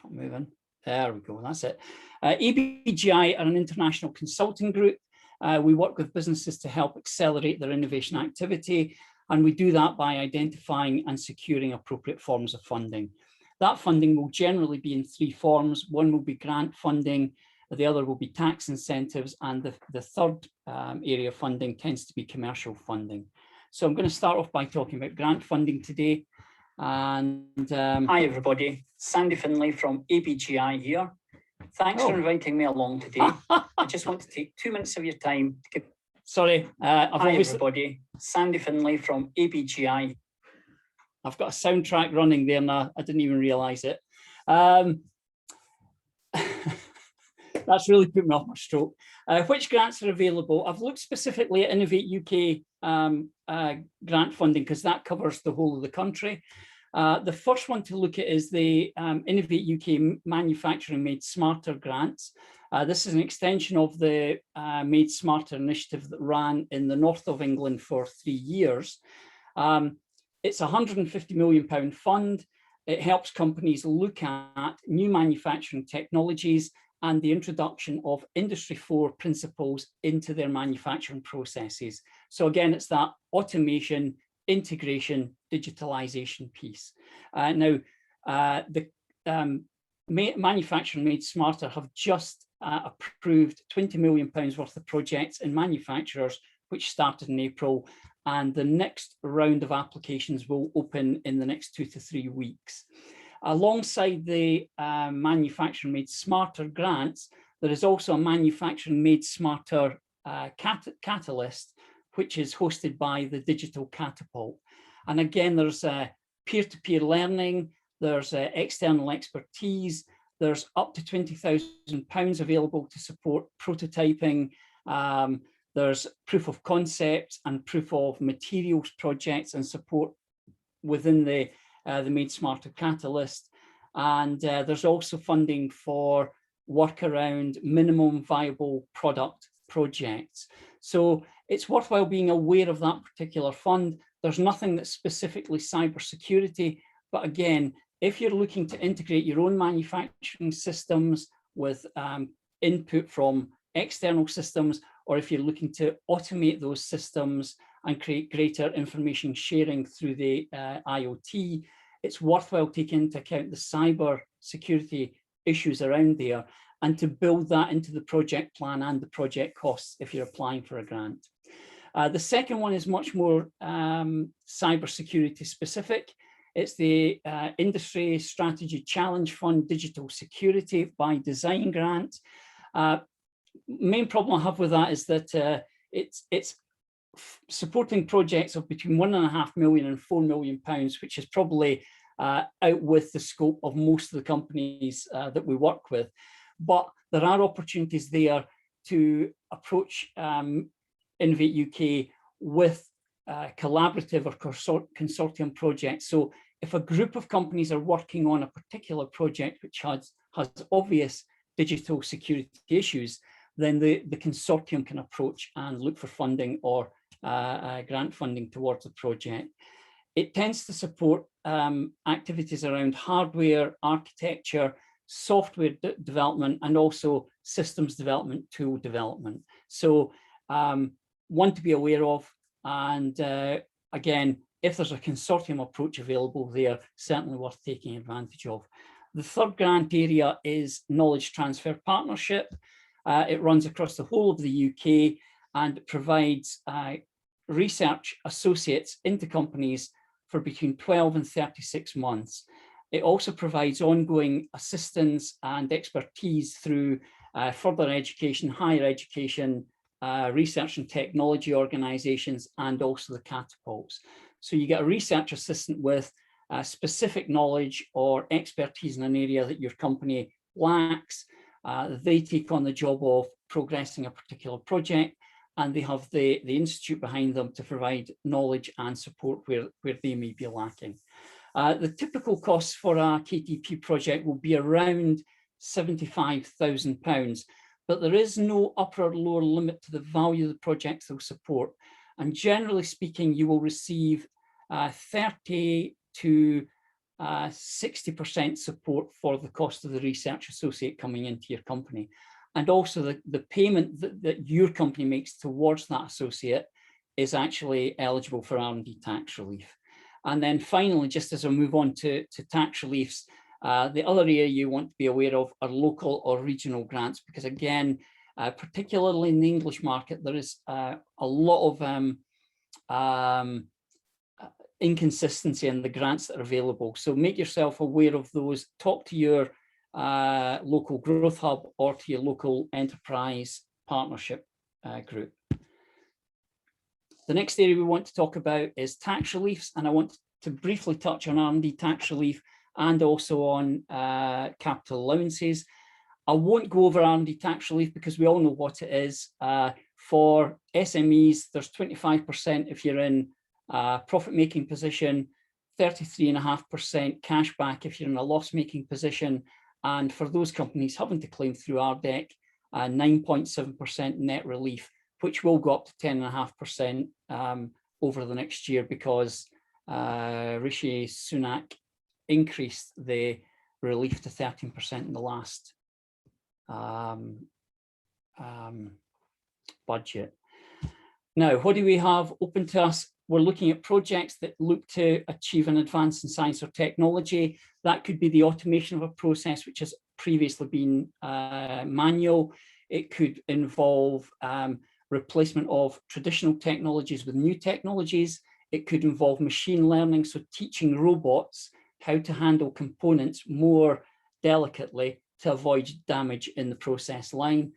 not moving. There we go, that's it. ABGI are an international consulting group. We work with businesses to help accelerate their innovation activity, and we do that by identifying and securing appropriate forms of funding. That funding will generally be in 3 forms. One will be grant funding, the other will be tax incentives, and the third area of funding tends to be commercial funding. So I'm going to start off by talking about grant funding today. And hi everybody, Sandy Findlay from ABGI here. Thanks for inviting me along today. I just want to take 2 minutes of your time to give... Sorry, hi everybody, Sandy Findlay from ABGI. I've got a soundtrack running there now, I didn't even realise it. That's really put me off my stroke. Which grants are available? I've looked specifically at Innovate UK grant funding because that covers the whole of the country. The first one to look at is the Innovate UK Manufacturing Made Smarter grants. This is an extension of the Made Smarter initiative that ran in the north of England for 3 years. It's a £150 million fund. It helps companies look at new manufacturing technologies and the introduction of Industry 4 principles into their manufacturing processes. So again, it's that automation, integration, digitalization piece. Now, the Manufacturing Made Smarter have just approved £20 million worth of projects in manufacturers, which started in April, and the next round of applications will open in the next 2 to 3 weeks. Alongside the Manufacturing Made Smarter grants, there is also a Manufacturing Made Smarter catalyst, which is hosted by the Digital Catapult. And again, there's peer-to-peer learning, there's external expertise, there's up to £20,000 available to support prototyping, there's proof of concepts and proof of materials projects and support within the Made Smarter Catalyst. And there's also funding for work around minimum viable product projects. So it's worthwhile being aware of that particular fund. There's nothing that's specifically cybersecurity, but again, if you're looking to integrate your own manufacturing systems with input from external systems, or if you're looking to automate those systems and create greater information sharing through the IoT, it's worthwhile taking into account the cyber security issues around there and to build that into the project plan and the project costs if you're applying for a grant. The second one is much more cybersecurity specific. It's the Industry Strategy Challenge Fund Digital Security by Design grant. Main problem I have with that is that it's supporting projects of between £1.5 million and £4 million, which is probably out with the scope of most of the companies that we work with. But there are opportunities there to approach Innovate UK with collaborative or consortium projects. So if a group of companies are working on a particular project which has obvious digital security issues, then the consortium can approach and look for funding or grant funding towards the project. It tends to support activities around hardware, architecture, software development, and also systems development, tool development. So one to be aware of. And again, if there's a consortium approach available, they are certainly worth taking advantage of. The third grant area is Knowledge Transfer Partnership. It runs across the whole of the UK and provides research associates into companies for between 12 and 36 months. It also provides ongoing assistance and expertise through further education, higher education, research and technology organisations, and also the catapults. So you get a research assistant with specific knowledge or expertise in an area that your company lacks. They take on the job of progressing a particular project, and they have the institute behind them to provide knowledge and support where they may be lacking. The typical costs for a KTP project will be around £75,000, but there is no upper or lower limit to the value of the projects they'll support. And generally speaking, you will receive 30 to 60% support for the cost of the research associate coming into your company. And also the payment that your company makes towards that associate is actually eligible for R&D tax relief. And then finally, just as I move on to tax reliefs, the other area you want to be aware of are local or regional grants, because again, particularly in the English market, there is a lot of inconsistency in the grants that are available. So make yourself aware of those. Talk to your local growth hub or to your local enterprise partnership group. The next area we want to talk about is tax reliefs, and I want to briefly touch on R&D tax relief and also on capital allowances. I won't go over R&D tax relief because we all know what it is. For SMEs, there's 25% if you're in a profit-making position, 33.5% cash back if you're in a loss-making position, and for those companies having to claim through RDEC, 9.7% net relief, which will go up to 10.5% over the next year because Rishi Sunak increased the relief to 13% in the last budget. Now, what do we have open to us? We're looking at projects that look to achieve an advance in science or technology. That could be the automation of a process which has previously been manual. It could involve replacement of traditional technologies with new technologies. It could involve machine learning, so teaching robots how to handle components more delicately to avoid damage in the process line.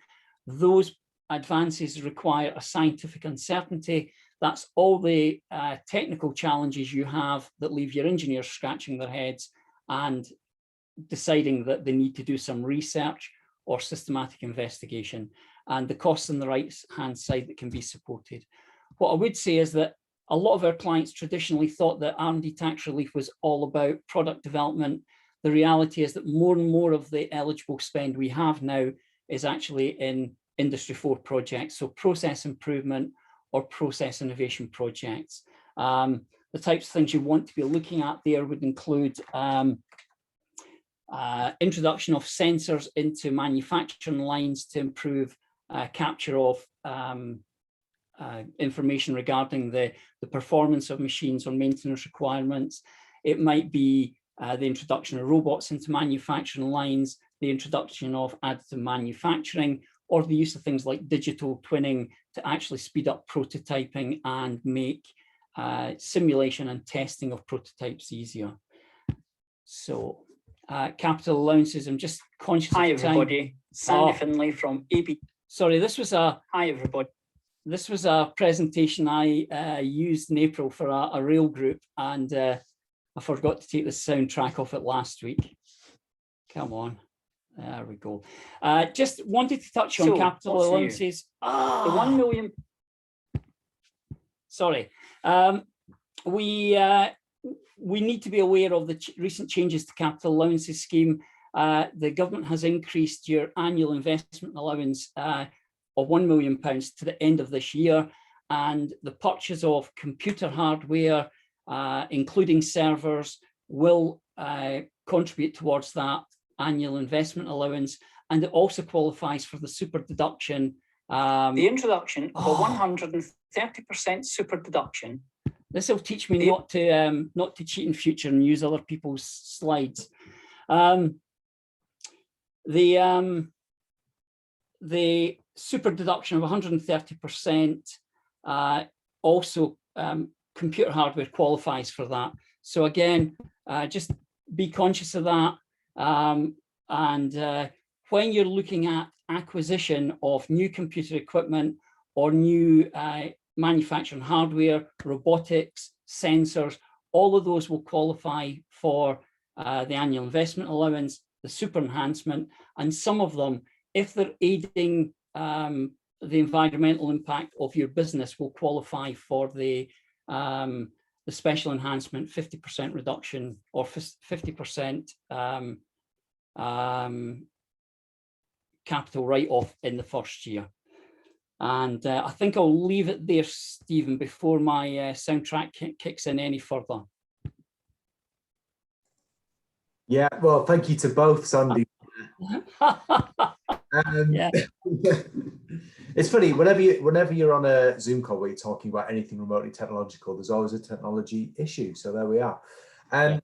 Those advances require a scientific uncertainty. That's all the technical challenges you have that leave your engineers scratching their heads and deciding that they need to do some research or systematic investigation, and the costs on the right-hand side that can be supported. What I would say is that a lot of our clients traditionally thought that R&D tax relief was all about product development. The reality is that more and more of the eligible spend we have now is actually in Industry 4 projects, so process improvement or process innovation projects. The types of things you want to be looking at there would include introduction of sensors into manufacturing lines to improve capture of information regarding the performance of machines or maintenance requirements. It might be the introduction of robots into manufacturing lines, the introduction of additive manufacturing, or the use of things like digital twinning to actually speed up prototyping and make simulation and testing of prototypes easier. So capital allowances, I'm just conscious Hi, of time. everybody. Sandy Findlay from AB. Sorry, this was a Hi, everybody. This was a presentation I used in April for a rail group, and I forgot to take the soundtrack off it last week. Come on, there we go. Just wanted to touch on capital allowances. The 1 million. Sorry, we need to be aware of the recent changes to capital allowances scheme. The government has increased your annual investment allowance of £1 million to the end of this year, and the purchase of computer hardware, including servers, will contribute towards that annual investment allowance, and it also qualifies for the super deduction. The introduction of a 130% super deduction This will teach me not to cheat in future and use other people's slides. The super deduction of 130%, also computer hardware qualifies for that. So again, just be conscious of that. When you're looking at acquisition of new computer equipment or new manufacturing hardware, robotics, sensors, all of those will qualify for the annual investment allowance, the super enhancement, and some of them, if they're aiding the environmental impact of your business, will qualify for the special enhancement 50% reduction or 50% capital write-off in the first year. And I think I'll leave it there, Stephen, before my soundtrack kicks in any further. Yeah, well, thank you to both, Sandy. Yeah. It's funny, whenever you're on a Zoom call where you're talking about anything remotely technological, there's always a technology issue. So there we are. Got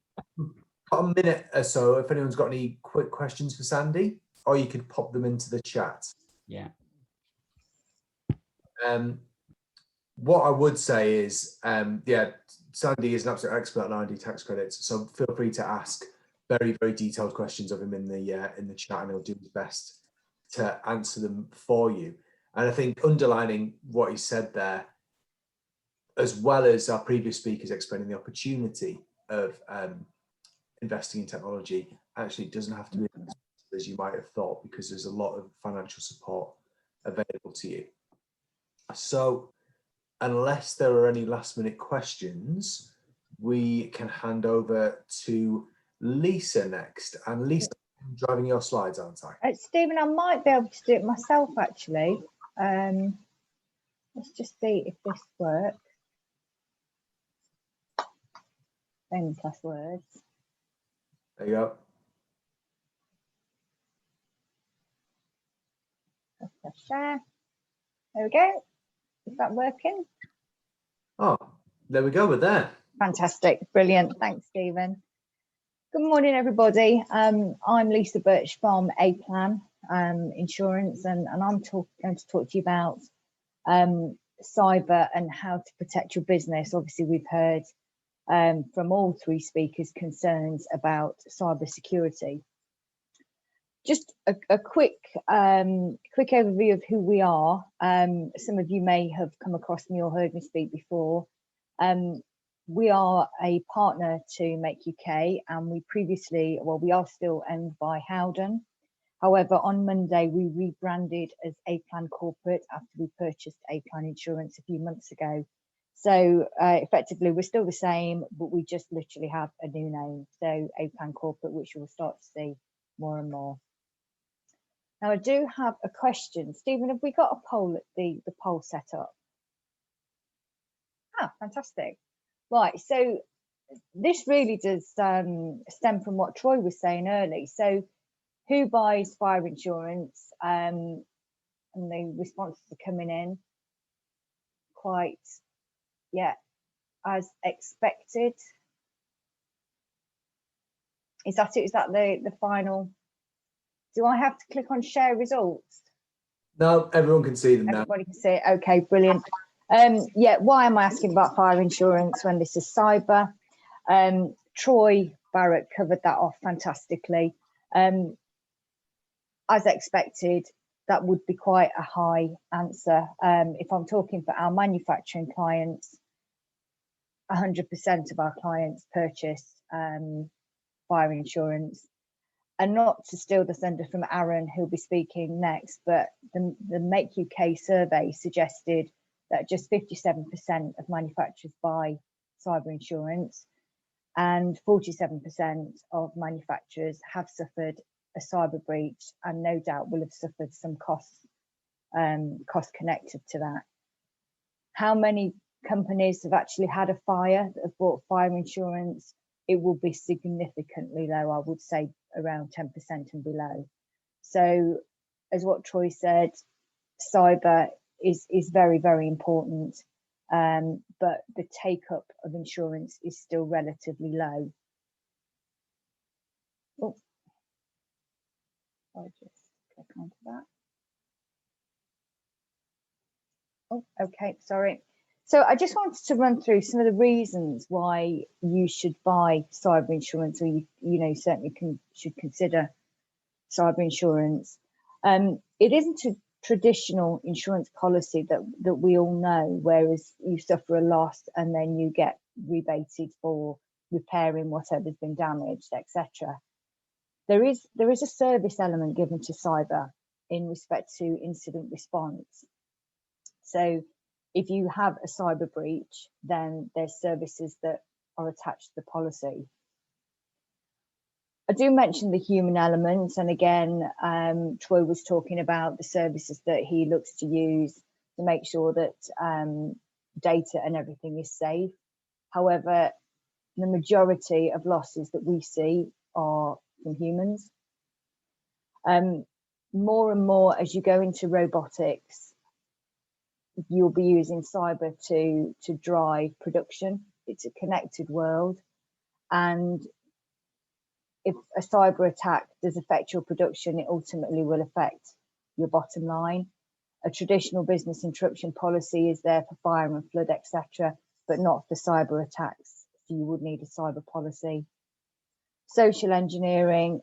a minute or so if anyone's got any quick questions for Sandy, or you could pop them into the chat. Yeah. What I would say is, yeah, Sandy is an absolute expert on R&D tax credits, so feel free to ask very, very detailed questions of him in the chat, and he'll do his best to answer them for you. And I think underlining what he said there, as well as our previous speakers explaining the opportunity of investing in technology, actually doesn't have to be as you might have thought, because there's a lot of financial support available to you. So unless there are any last minute questions, we can hand over to Lisa next. And Lisa, I'm driving your slides, aren't I? Stephen, I might be able to do it myself, actually. Let's just see if this works. Famous last words. There you go. Let's press share. There we go. Is that working? Oh, there we go. We're there. Fantastic. Brilliant. Thanks, Stephen. Good morning, everybody. I'm Lisa Birch from A-Plan Insurance, and I'm going to talk to you about cyber and how to protect your business. Obviously, we've heard from all three speakers concerns about cyber security. Just a quick overview of who we are. Some of you may have come across me or heard me speak before. We are a partner to Make UK, and we are still owned by Howden. However, on Monday, we rebranded as A-Plan Corporate after we purchased A-Plan Insurance a few months ago. So effectively, we're still the same, but we just literally have a new name. So A-Plan Corporate, which you will start to see more and more. Now, I do have a question. Stephen, have we got a poll, the poll set up? Ah, fantastic. Right, so this really does stem from what Troy was saying early. So who buys fire insurance? And the responses are coming in quite, yeah, as expected. Is that it? Is that the final? Do I have to click on share results? No, everyone can see them now. Everybody can see it. Okay, brilliant. Yeah, why am I asking about fire insurance when this is cyber? Troy Barratt covered that off fantastically. As expected, that would be quite a high answer. If I'm talking for our manufacturing clients, 100% of our clients purchase fire insurance. And not to steal the thunder from Aaron, who'll be speaking next, but the Make UK survey suggested that just 57% of manufacturers buy cyber insurance, and 47% of manufacturers have suffered a cyber breach, and no doubt will have suffered some costs connected to that. How many companies have actually had a fire that have bought fire insurance? It will be significantly low, I would say around 10% and below. So as what Troy said, cyber is very, very important. but the take up of insurance is still relatively low. Oh, I'll just click onto that. Oh, okay, sorry. So I just wanted to run through some of the reasons why you should buy cyber insurance, or you certainly should consider cyber insurance. It isn't a traditional insurance policy that we all know, whereas you suffer a loss and then you get rebated for repairing whatever's been damaged, etc. There is a service element given to cyber in respect to incident response. So if you have a cyber breach, then there's services that are attached to the policy. I do mention the human element, and again, Troy was talking about the services that he looks to use to make sure that data and everything is safe. However, the majority of losses that we see are from humans. More and more as you go into robotics, you'll be using cyber to drive production. It's a connected world, and if a cyber attack does affect your production, it ultimately will affect your bottom line. A traditional business interruption policy is there for fire and flood, etc., but not for cyber attacks. So you would need a cyber policy. Social engineering,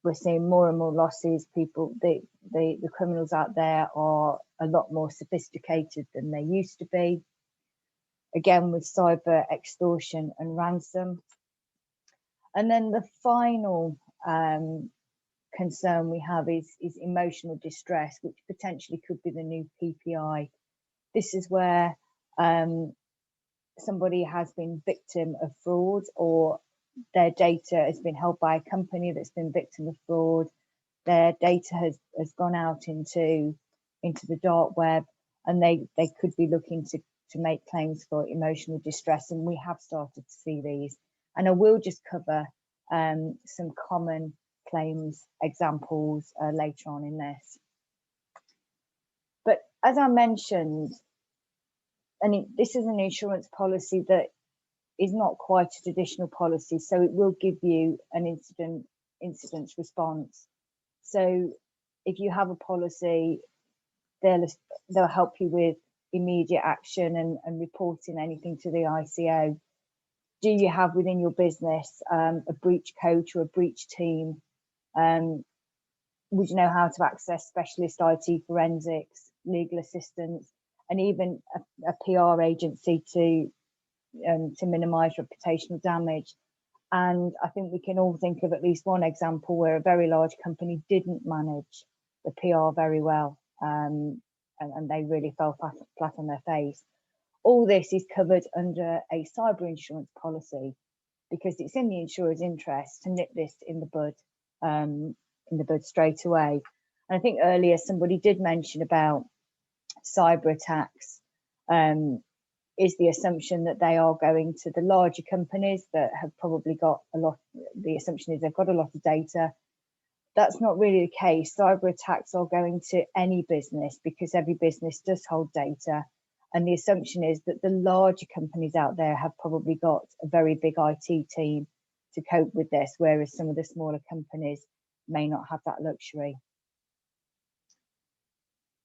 we're seeing more and more losses. People, the criminals out there are a lot more sophisticated than they used to be. Again, with cyber extortion and ransom. And then the final concern we have is emotional distress, which potentially could be the new PPI. This is where somebody has been victim of fraud, or their data has been held by a company that's been victim of fraud. Their data has gone out into the dark web, and they could be looking to make claims for emotional distress, and we have started to see these. And I will just cover some common claims examples later on in this. But as I mentioned, this is an insurance policy that is not quite a traditional policy, so it will give you an incident response. So if you have a policy, they'll help you with immediate action and reporting anything to the ICO. Do you have within your business a breach coach or a breach team? Would you know how to access specialist IT forensics, legal assistance, and even a PR agency to minimise reputational damage? And I think we can all think of at least one example where a very large company didn't manage the PR very well, and they really fell flat on their face. All this is covered under a cyber insurance policy, because it's in the insurer's interest to nip this in the bud straight away. And I think earlier somebody did mention about cyber attacks. Is the assumption that they are going to the larger companies that have probably got a lot. The assumption is they've got a lot of data. That's not really the case. Cyber attacks are going to any business, because every business does hold data. And the assumption is that the larger companies out there have probably got a very big IT team to cope with this, whereas some of the smaller companies may not have that luxury.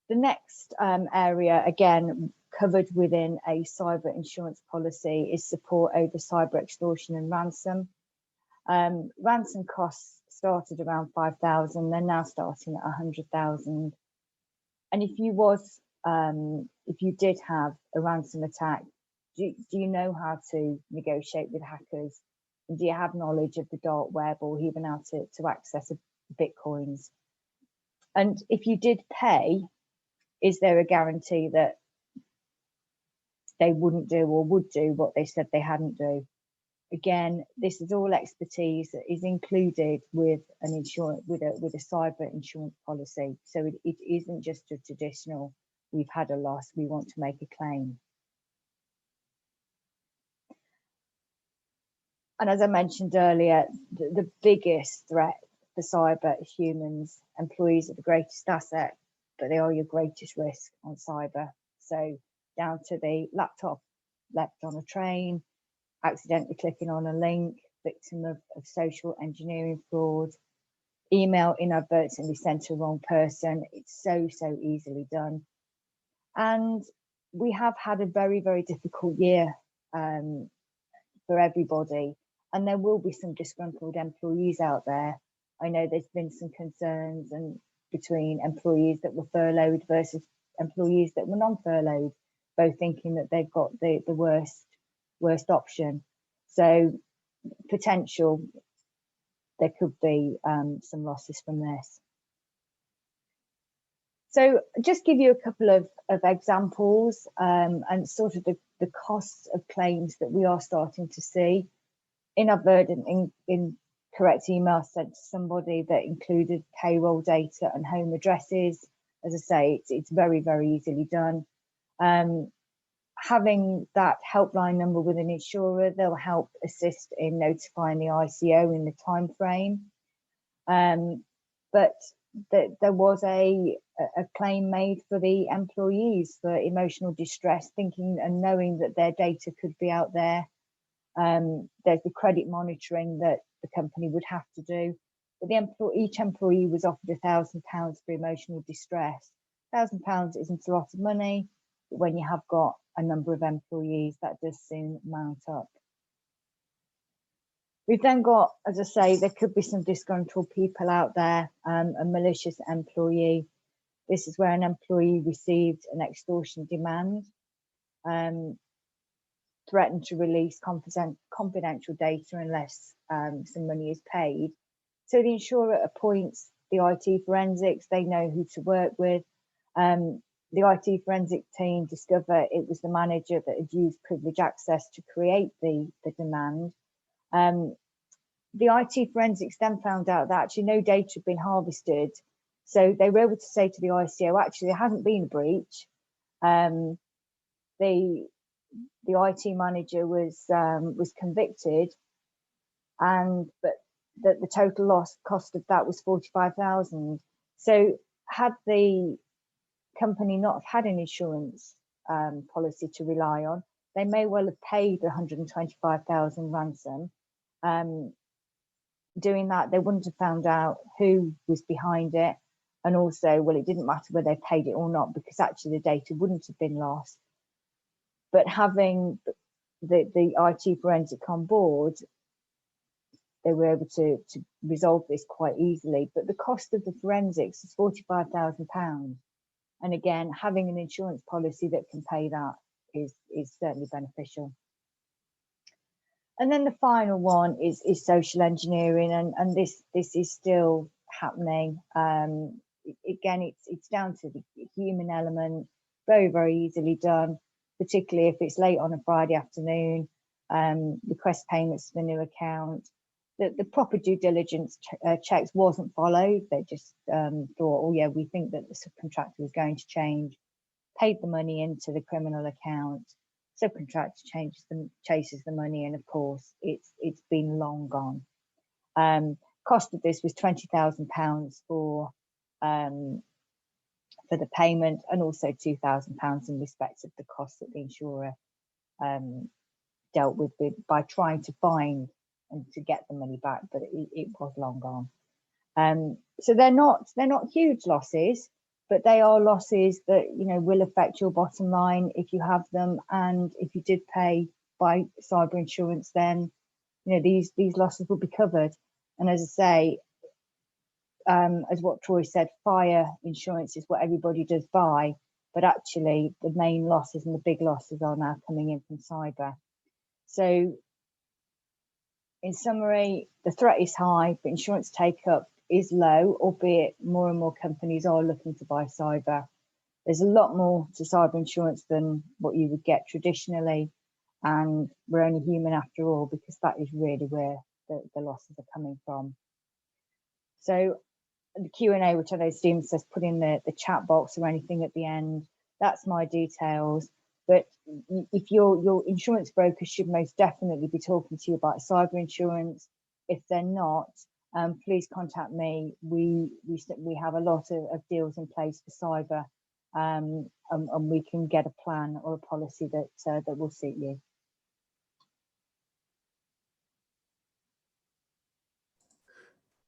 The next area, again, covered within a cyber insurance policy, is support over cyber extortion and ransom. Ransom costs started around 5,000, they're now starting at 100,000. And if you did have a ransom attack, do you know how to negotiate with hackers? And do you have knowledge of the dark web, or even how to access bitcoins? And if you did pay, is there a guarantee that they wouldn't do or would do what they said they hadn't do? Again, this is all expertise that is included with an insurance, with a cyber insurance policy. So it isn't just a traditional, we've had a loss, we want to make a claim. And as I mentioned earlier, the biggest threat for cyber is humans. Employees are the greatest asset, but they are your greatest risk on cyber. So down to the laptop left on a train, accidentally clicking on a link, victim of social engineering fraud, email inadvertently sent to the wrong person. It's so easily done. And we have had a very, very difficult year for everybody. And there will be some disgruntled employees out there. I know there's been some concerns between employees that were furloughed versus employees that were non-furloughed, both thinking that they've got the worst option. So there could be some losses from this. So just give you a couple of examples and sort of the costs of claims that we are starting to see. Inadvertent incorrect email sent to somebody that included payroll data and home addresses. As I say, it's very, very easily done. Having that helpline number with an insurer, they'll help assist in notifying the ICO in the time frame. But there was a claim made for the employees for emotional distress, thinking and knowing that their data could be out there. There's the credit monitoring that the company would have to do. But each employee was offered £1,000 for emotional distress. £1,000 isn't a lot of money, but when you have got a number of employees, that does soon mount up. We've then got, as I say, there could be some disgruntled people out there, a malicious employee. This is where an employee received an extortion demand, threatened to release confidential data unless some money is paid. So the insurer appoints the IT forensics, they know who to work with. The IT forensic team discover it was the manager that had used privileged access to create the demand. The IT forensics then found out that actually no data had been harvested. So they were able to say to the ICO, actually, there hasn't been a breach. The IT manager was convicted, but the total cost of that was 45,000. So had the company not had an insurance policy to rely on, they may well have paid 125,000 ransom. Doing that, they wouldn't have found out who was behind it, and also, well, it didn't matter whether they paid it or not because actually the data wouldn't have been lost. But having the IT forensic on board, they were able to resolve this quite easily. But the cost of the forensics is £45,000. And again, having an insurance policy that can pay that is certainly beneficial. And then the final one is social engineering, and this is still happening. Again, it's down to the human element, very, very easily done, particularly if it's late on a Friday afternoon, request payments to the new account. The proper due diligence checks wasn't followed. They just thought, oh yeah, we think that the subcontractor was going to change, paid the money into the criminal account. Subcontractor chases the money, and of course it's been long gone. Cost of this was £20,000 for the payment, and also £2,000 in respect of the cost that the insurer dealt with by trying to find and to get the money back, but it was long gone. So they're not huge losses, but they are losses that will affect your bottom line if you have them, and if you did pay by cyber insurance, then these losses will be covered. And as I say, as what Troy said, fire insurance is what everybody does buy, but actually the main losses and the big losses are now coming in from cyber. So in summary, the threat is high, but insurance take-up is low, albeit more and more companies are looking to buy cyber. There's a lot more to cyber insurance than what you would get traditionally, and we're only human after all, because that is really where the losses are coming from. So the Q&A, which I know Stephen says put in the chat box or anything at the end, that's my details. But if your insurance broker should most definitely be talking to you about cyber insurance. If they're not, please contact me. We have a lot of deals in place for cyber, and we can get a plan or a policy that that will suit you.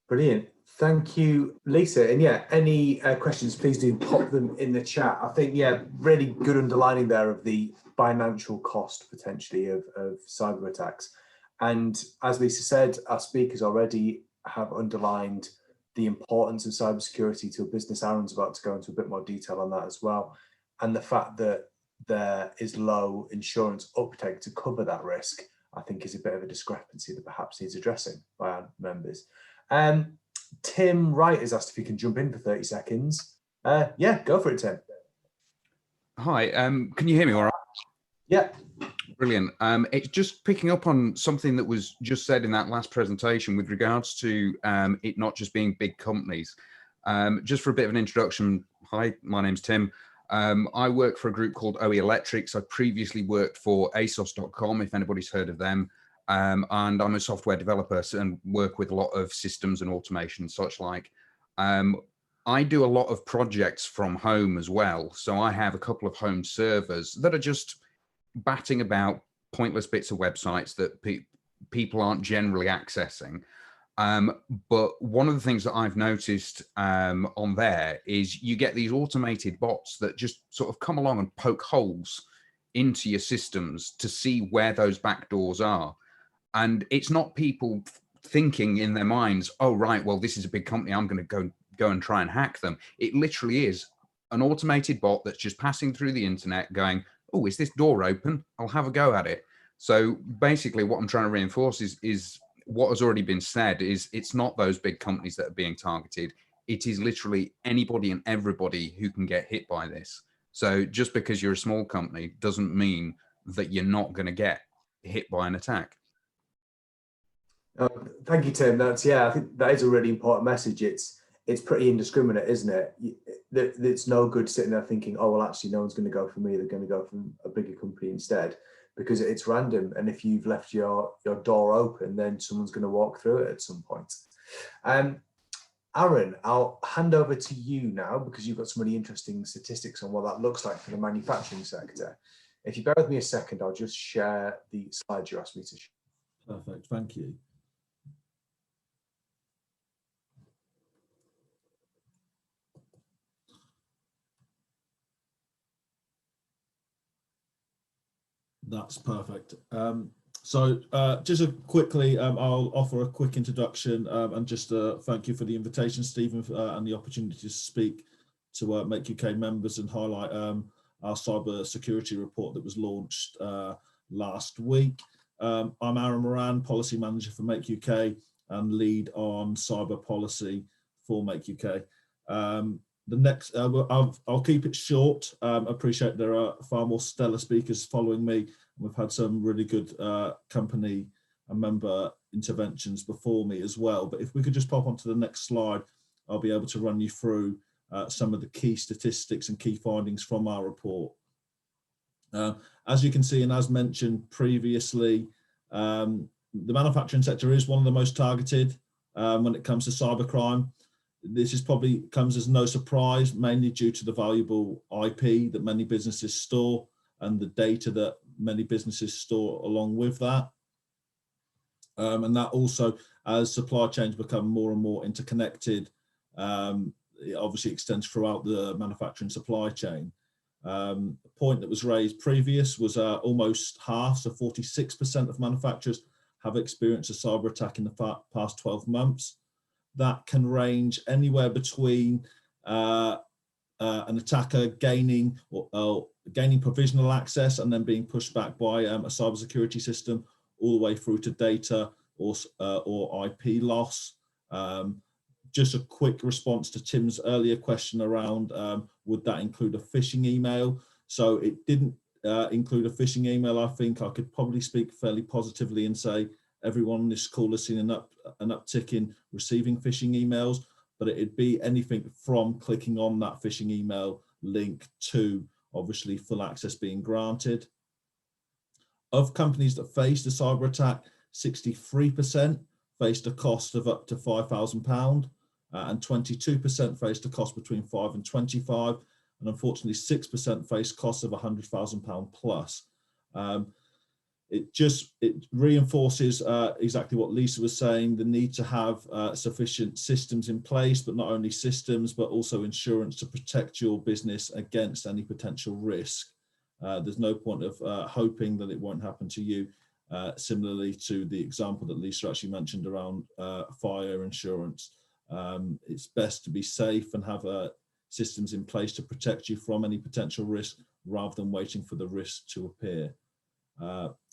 Brilliant. Thank you, Lisa. And yeah, any questions, please do pop them in the chat. I think, yeah, really good underlining there of the financial cost potentially of cyber attacks. And as Lisa said, our speakers already have underlined the importance of cybersecurity to a business. Aaron's about to go into a bit more detail on that as well. And the fact that there is low insurance uptake to cover that risk, I think is a bit of a discrepancy that perhaps needs addressing by our members. Tim Wright has asked if he can jump in for 30 seconds. Yeah, go for it, Tim. Hi, can you hear me all right? Yeah. Brilliant. It's just picking up on something that was just said in that last presentation with regards to it not just being big companies. Just for a bit of an introduction, hi, my name's Tim. I work for a group called OE Electrics. I previously worked for ASOS.com, if anybody's heard of them. And I'm a software developer and work with a lot of systems and automation and such like. I do a lot of projects from home as well. So I have a couple of home servers that are just batting about pointless bits of websites that people aren't generally accessing. But one of the things that I've noticed on there is you get these automated bots that just sort of come along and poke holes into your systems to see where those backdoors are. And it's not people thinking in their minds, oh, right, well, this is a big company, I'm going to go and try and hack them. It literally is an automated bot that's just passing through the internet going, oh, is this door open? I'll have a go at it. So basically what I'm trying to reinforce is what has already been said is it's not those big companies that are being targeted. It is literally anybody and everybody who can get hit by this. So just because you're a small company doesn't mean that you're not going to get hit by an attack. Thank you, Tim. That's, yeah, I think that is a really important message. It's pretty indiscriminate, isn't it? It's no good sitting there thinking, oh, well, actually, no one's going to go for me. They're going to go for a bigger company instead, because it's random. And if you've left your door open, then someone's going to walk through it at some point. Aaron, I'll hand over to you now because you've got some really interesting statistics on what that looks like for the manufacturing sector. If you bear with me a second, I'll just share the slides you asked me to share. Perfect, thank you. That's perfect. So just quickly, I'll offer a quick introduction and just thank you for the invitation, Stephen, and the opportunity to speak to Make UK members and highlight our cyber security report that was launched last week. I'm Aaron Maran, Policy Manager for Make UK and lead on cyber policy for Make UK. The next, I'll keep it short. Appreciate there are far more stellar speakers following me. We've had some really good company and member interventions before me as well. But if we could just pop onto the next slide, I'll be able to run you through some of the key statistics and key findings from our report. As you can see, and as mentioned previously, the manufacturing sector is one of the most targeted when it comes to cybercrime. This is probably comes as no surprise, mainly due to the valuable IP that many businesses store and the data that many businesses store along with that. And that also, as supply chains become more and more interconnected, it obviously extends throughout the manufacturing supply chain. A point that was raised previous was almost half, so 46% of manufacturers have experienced a cyber attack in the past 12 months. That can range anywhere between an attacker gaining provisional access and then being pushed back by a cybersecurity system, all the way through to data or IP loss. Just a quick response to Tim's earlier question around would that include a phishing email? So it didn't include a phishing email. I think I could probably speak fairly positively and say everyone on this call has seen an uptick in receiving phishing emails, but it'd be anything from clicking on that phishing email link to obviously full access being granted. Of companies that faced a cyber attack, 63% faced a cost of up to £5,000 and 22% faced a cost between 5 and 25. and unfortunately 6% face costs of £100,000 plus. It reinforces exactly what Lisa was saying, the need to have sufficient systems in place, but not only systems, but also insurance to protect your business against any potential risk. There's no point of hoping that it won't happen to you, similarly to the example that Lisa actually mentioned around fire insurance. It's best to be safe and have systems in place to protect you from any potential risk rather than waiting for the risk to appear.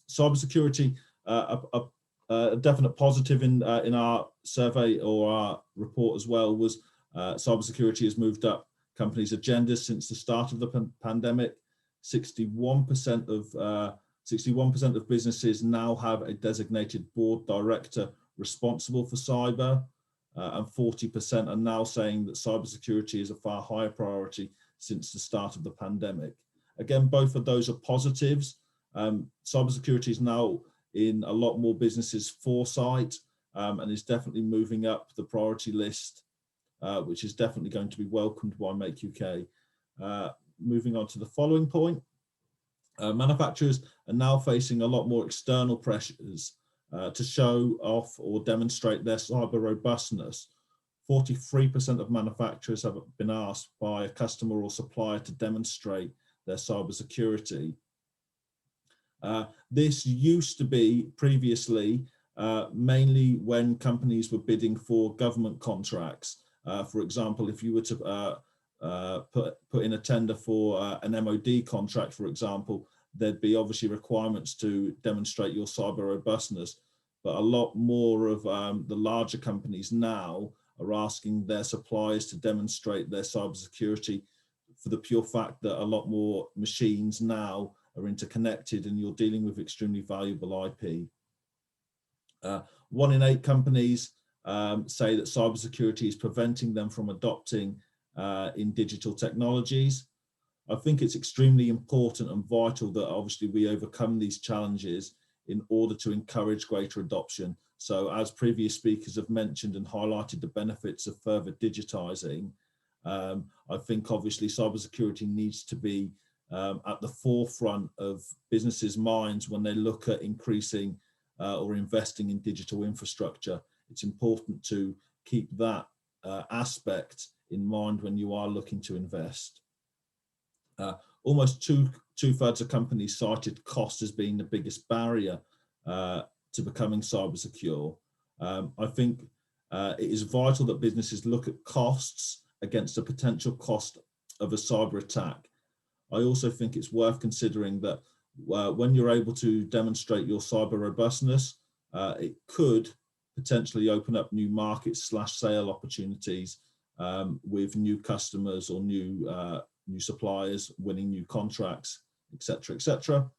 Cybersecurity, a definite positive in our survey or our report as well was cybersecurity has moved up companies' agendas since the start of the pandemic. 61% of businesses now have a designated board director responsible for cyber, and 40% are now saying that cybersecurity is a far higher priority since the start of the pandemic. Again, both of those are positives. Cybersecurity is now in a lot more businesses' foresight and is definitely moving up the priority list, which is definitely going to be welcomed by Make UK. Moving on to the following point, manufacturers are now facing a lot more external pressures to show off or demonstrate their cyber robustness. 43% of manufacturers have been asked by a customer or supplier to demonstrate their cyber security. This used to be previously mainly when companies were bidding for government contracts. For example, if you were to put in a tender for an MOD contract, for example, there'd be obviously requirements to demonstrate your cyber robustness. But a lot more of the larger companies now are asking their suppliers to demonstrate their cybersecurity for the pure fact that a lot more machines now are interconnected and you're dealing with extremely valuable IP. 1 in 8 companies say that cybersecurity is preventing them from adopting in digital technologies. I think it's extremely important and vital that obviously we overcome these challenges in order to encourage greater adoption. So as previous speakers have mentioned and highlighted the benefits of further digitizing, I think obviously cybersecurity needs to be at the forefront of businesses' minds when they look at increasing or investing in digital infrastructure. It's important to keep that aspect in mind when you are looking to invest. Almost two-thirds of companies cited cost as being the biggest barrier to becoming cyber secure. I think it is vital that businesses look at costs against the potential cost of a cyber attack. I also think it's worth considering that when you're able to demonstrate your cyber robustness, it could potentially open up new markets / sale opportunities with new customers or new suppliers, winning new contracts, etc., etc.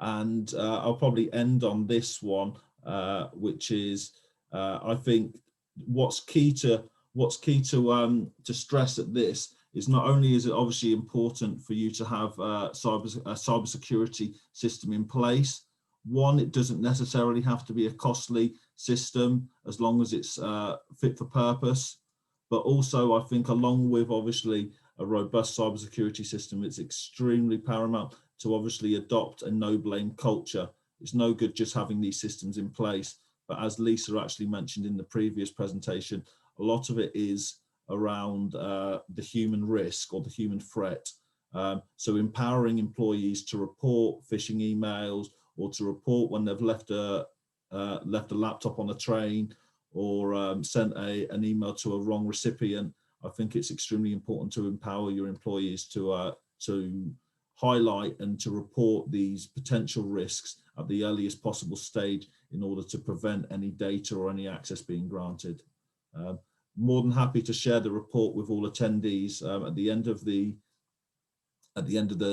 And I'll probably end on this one, which is I think what's key to stress at this is not only is it obviously important for you to have a cyber security system in place. One, it doesn't necessarily have to be a costly system as long as it's fit for purpose. But also, I think along with obviously a robust cybersecurity system, it's extremely paramount to obviously adopt a no-blame culture. It's no good just having these systems in place. But as Lisa actually mentioned in the previous presentation, a lot of it is around the human risk or the human threat. So empowering employees to report phishing emails or to report when they've left a laptop on a train or sent an email to a wrong recipient. I think it's extremely important to empower your employees to highlight and to report these potential risks at the earliest possible stage in order to prevent any data or any access being granted. More than happy to share the report with all attendees at the end of the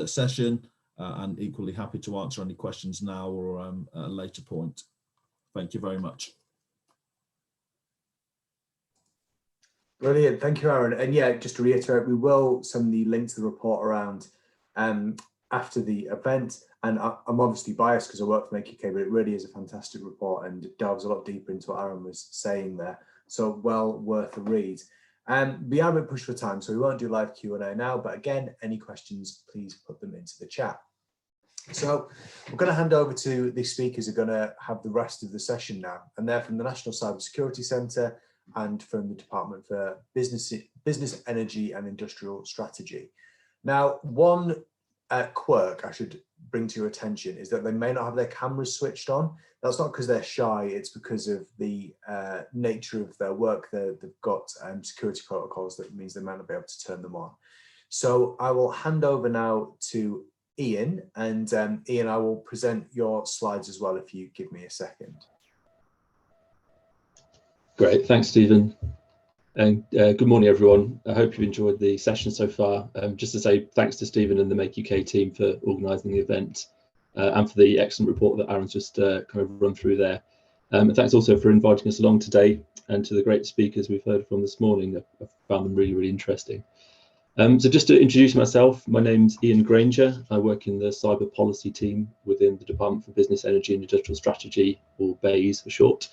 session, and equally happy to answer any questions now or at a later point. Thank you very much. Brilliant, thank you, Aaron. And yeah, just to reiterate, we will send the link to the report around after the event. And I'm obviously biased because I work for Make UK, but it really is a fantastic report and delves a lot deeper into what Aaron was saying there. So well worth a read. We are a bit pushed for time, so we won't do live Q&A now, but again, any questions, please put them into the chat. So we're going to hand over to the speakers who are going to have the rest of the session now, and they're from the National Cybersecurity Centre and from the Department for Business, Energy and Industrial Strategy. Now, one quirk I should bring to your attention is that they may not have their cameras switched on. That's not because they're shy, it's because of the nature of their work. They've got security protocols that means they might not be able to turn them on. So I will hand over now to Ian, and Ian, I will present your slides as well if you give me a second. Great, thanks Stephen, and good morning everyone. I hope you've enjoyed the session so far. Just to say thanks to Stephen and the Make UK team for organising the event and for the excellent report that Aaron's just kind of run through there. And thanks also for inviting us along today, and to the great speakers we've heard from this morning. I've found them really, really interesting. So just to introduce myself, my name's Ian Granger. I work in the cyber policy team within the Department for Business, Energy and Industrial Strategy, or BEIS for short.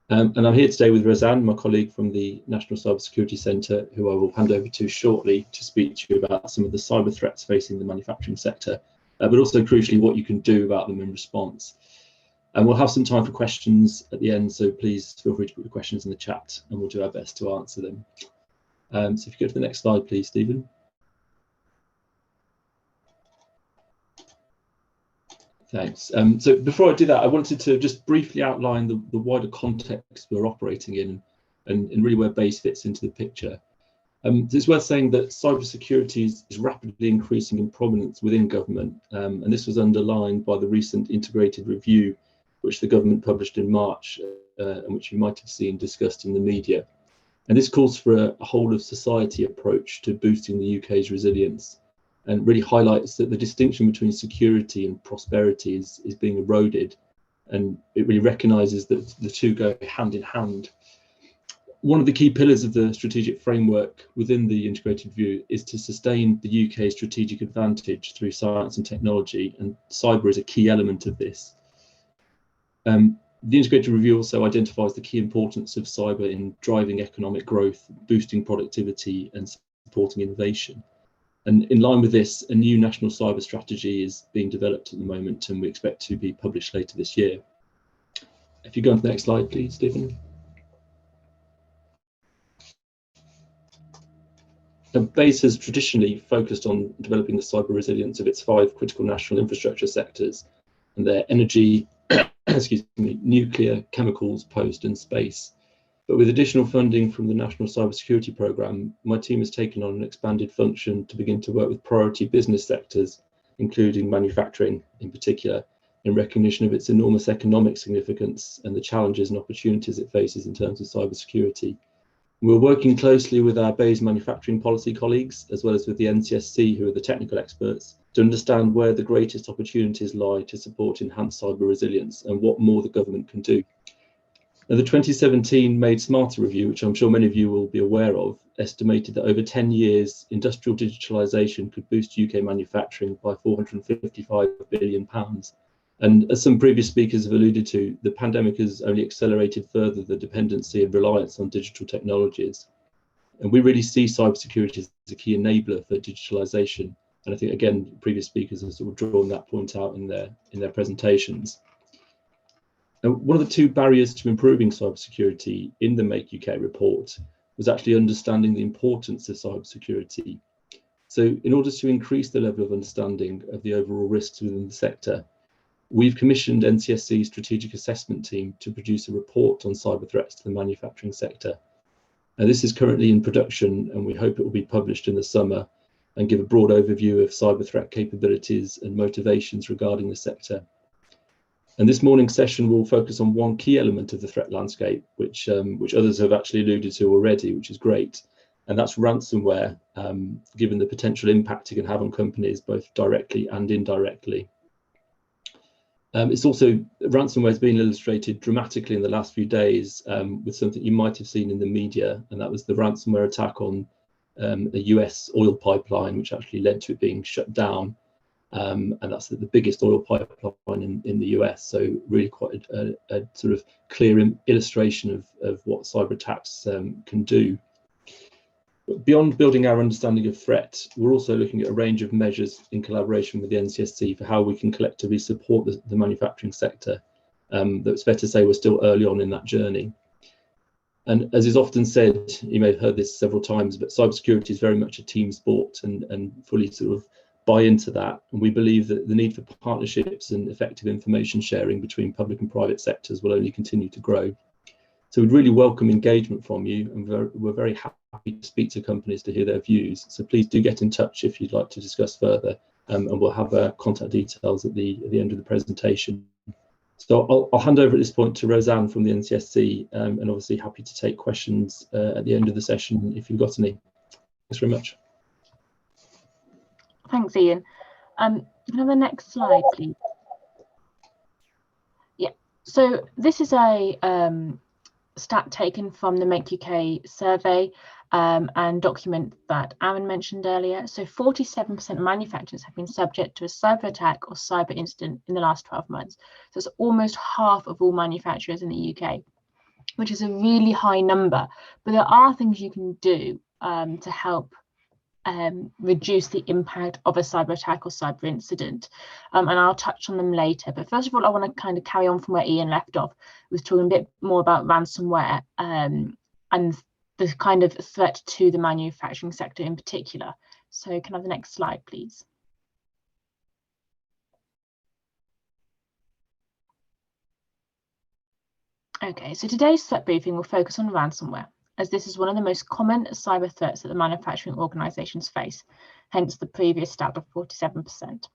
And I'm here today with Roseanne, my colleague from the National Cybersecurity Centre, who I will hand over to shortly to speak to you about some of the cyber threats facing the manufacturing sector, but also crucially what you can do about them in response. And we'll have some time for questions at the end, so please feel free to put your questions in the chat and we'll do our best to answer them. So if you go to the next slide, please, Stephen. Thanks. So before I do that, I wanted to just briefly outline the wider context we're operating in and really where BEIS fits into the picture. It's worth saying that cybersecurity is rapidly increasing in prominence within government, and this was underlined by the recent integrated review, which the government published in March, and which you might have seen discussed in the media. And this calls for a whole of society approach to boosting the UK's resilience, and really highlights that the distinction between security and prosperity is being eroded, and it really recognises that the two go hand in hand. One of the key pillars of the strategic framework within the integrated view is to sustain the UK's strategic advantage through science and technology, and cyber is a key element of this. The integrated review also identifies the key importance of cyber in driving economic growth, boosting productivity and supporting innovation. And in line with this, a new national cyber strategy is being developed at the moment, and we expect to be published later this year. If you go on to the next slide, please, Stephen. BEIS has traditionally focused on developing the cyber resilience of its 5 critical national infrastructure sectors, and their energy, excuse me, nuclear, chemicals, post and space. But with additional funding from the National Cybersecurity Programme, my team has taken on an expanded function to begin to work with priority business sectors, including manufacturing in particular, in recognition of its enormous economic significance and the challenges and opportunities it faces in terms of cybersecurity. We're working closely with our BEIS manufacturing policy colleagues, as well as with the NCSC, who are the technical experts, to understand where the greatest opportunities lie to support enhanced cyber resilience and what more the government can do. Now, the 2017 Made Smarter review, which I'm sure many of you will be aware of, estimated that over 10 years, industrial digitalisation could boost UK manufacturing by £455 billion. And as some previous speakers have alluded to, the pandemic has only accelerated further the dependency and reliance on digital technologies. And we really see cybersecurity as a key enabler for digitalisation. And I think, again, previous speakers have sort of drawn that point out in their presentations. Now, one of the 2 barriers to improving cybersecurity in the Make UK report was actually understanding the importance of cybersecurity. So in order to increase the level of understanding of the overall risks within the sector, we've commissioned NCSC's strategic assessment team to produce a report on cyber threats to the manufacturing sector. Now, this is currently in production, and we hope it will be published in the summer and give a broad overview of cyber threat capabilities and motivations regarding the sector. And this morning's session will focus on one key element of the threat landscape, which others have actually alluded to already, which is great, and that's ransomware, given the potential impact it can have on companies both directly and indirectly. It's also, ransomware has been illustrated dramatically in the last few days with something you might have seen in the media, and that was the ransomware attack on a US oil pipeline, which actually led to it being shut down. And that's the biggest oil pipeline in the US. So really quite a sort of clear illustration of what cyber attacks can do. But beyond building our understanding of threat, we're also looking at a range of measures in collaboration with the NCSC for how we can collectively support the manufacturing sector. That's fair to say we're still early on in that journey. And as is often said, you may have heard this several times, but cybersecurity is very much a team sport, and fully sort of buy into that. And we believe that the need for partnerships and effective information sharing between public and private sectors will only continue to grow. So we'd really welcome engagement from you, and we're very happy to speak to companies to hear their views. So please do get in touch if you'd like to discuss further, and we'll have contact details at the end of the presentation. So I'll hand over at this point to Roseanne from the NCSC, and obviously happy to take questions at the end of the session if you've got any. Thanks very much. Thanks, Ian. Can I have the next slide, please? Yeah, so this is a stat taken from the Make UK survey and document that Aaron mentioned earlier. So 47% of manufacturers have been subject to a cyber attack or cyber incident in the last 12 months. So it's almost half of all manufacturers in the UK, which is a really high number. But there are things you can do to help reduce the impact of a cyber attack or cyber incident, and I'll touch on them later. But first of all, I want to kind of carry on from where Ian left off. Was talking a bit more about ransomware and the kind of threat to the manufacturing sector in particular. So can I have the next slide, please? Okay, so today's threat briefing will focus on ransomware, as this is one of the most common cyber threats that the manufacturing organisations face, hence the previous stat of 47%.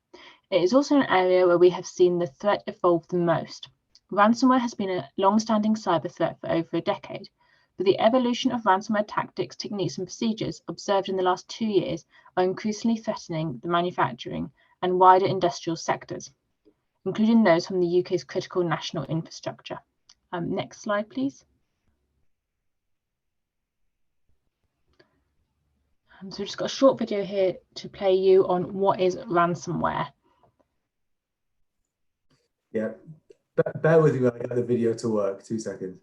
It is also an area where we have seen the threat evolve the most. Ransomware has been a long-standing cyber threat for over a decade, but the evolution of ransomware tactics, techniques and procedures observed in the last 2 years are increasingly threatening the manufacturing and wider industrial sectors, including those from the UK's critical national infrastructure. Next slide, please. So we've just got a short video here to play you on what is ransomware. Yeah, bear with me when I get the video to work, 2 seconds.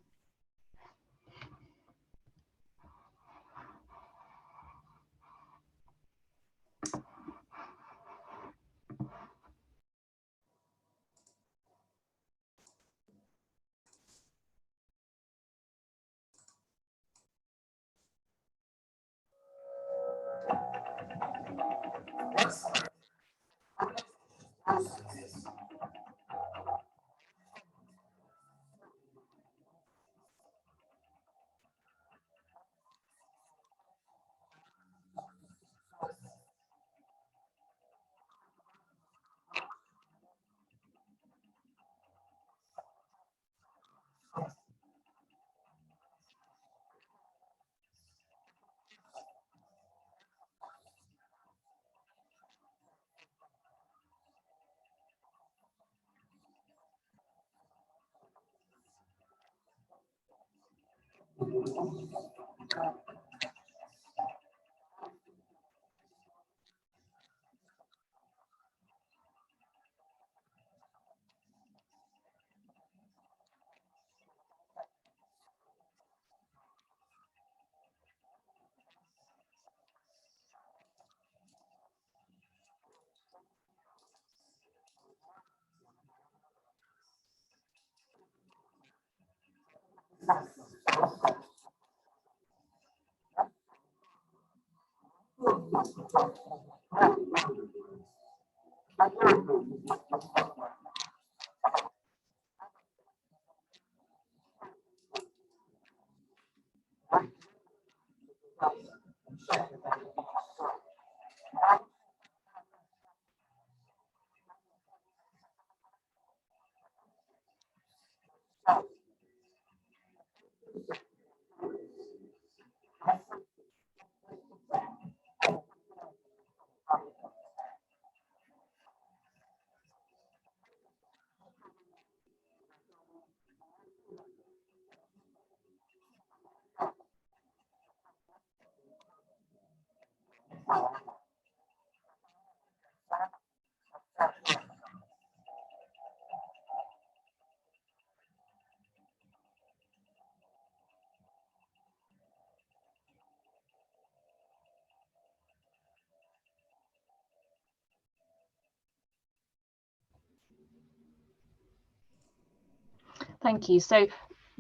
Thank you. So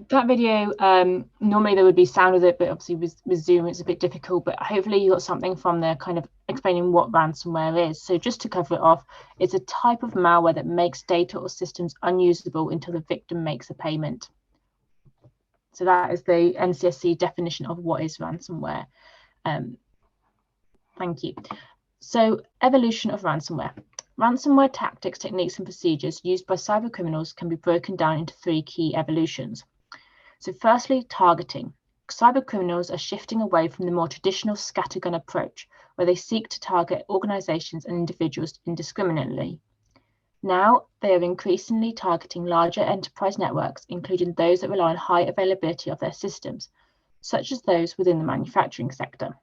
that video, normally there would be sound with it, but obviously with Zoom it's a bit difficult, but hopefully you got something from there kind of explaining what ransomware is. So just to cover it off, it's a type of malware that makes data or systems unusable until the victim makes a payment. So that is the NCSC definition of what is ransomware. Thank you. So evolution of ransomware. Ransomware tactics, techniques and procedures used by cyber criminals can be broken down into 3 key evolutions. So firstly, targeting. Cyber criminals are shifting away from the more traditional scattergun approach, where they seek to target organizations and individuals indiscriminately. Now, they are increasingly targeting larger enterprise networks, including those that rely on high availability of their systems, such as those within the manufacturing sector.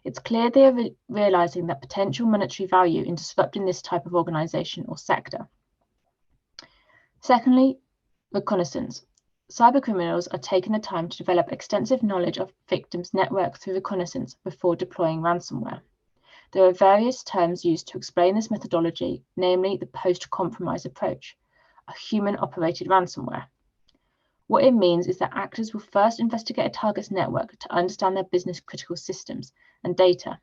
It's clear they are realizing that potential monetary value in disrupting this type of organization or sector. Secondly, reconnaissance. Cyber criminals are taking the time to develop extensive knowledge of victims' network through reconnaissance before deploying ransomware. There are various terms used to explain this methodology, namely the post-compromise approach, a human-operated ransomware. What it means is that actors will first investigate a target's network to understand their business-critical systems and data.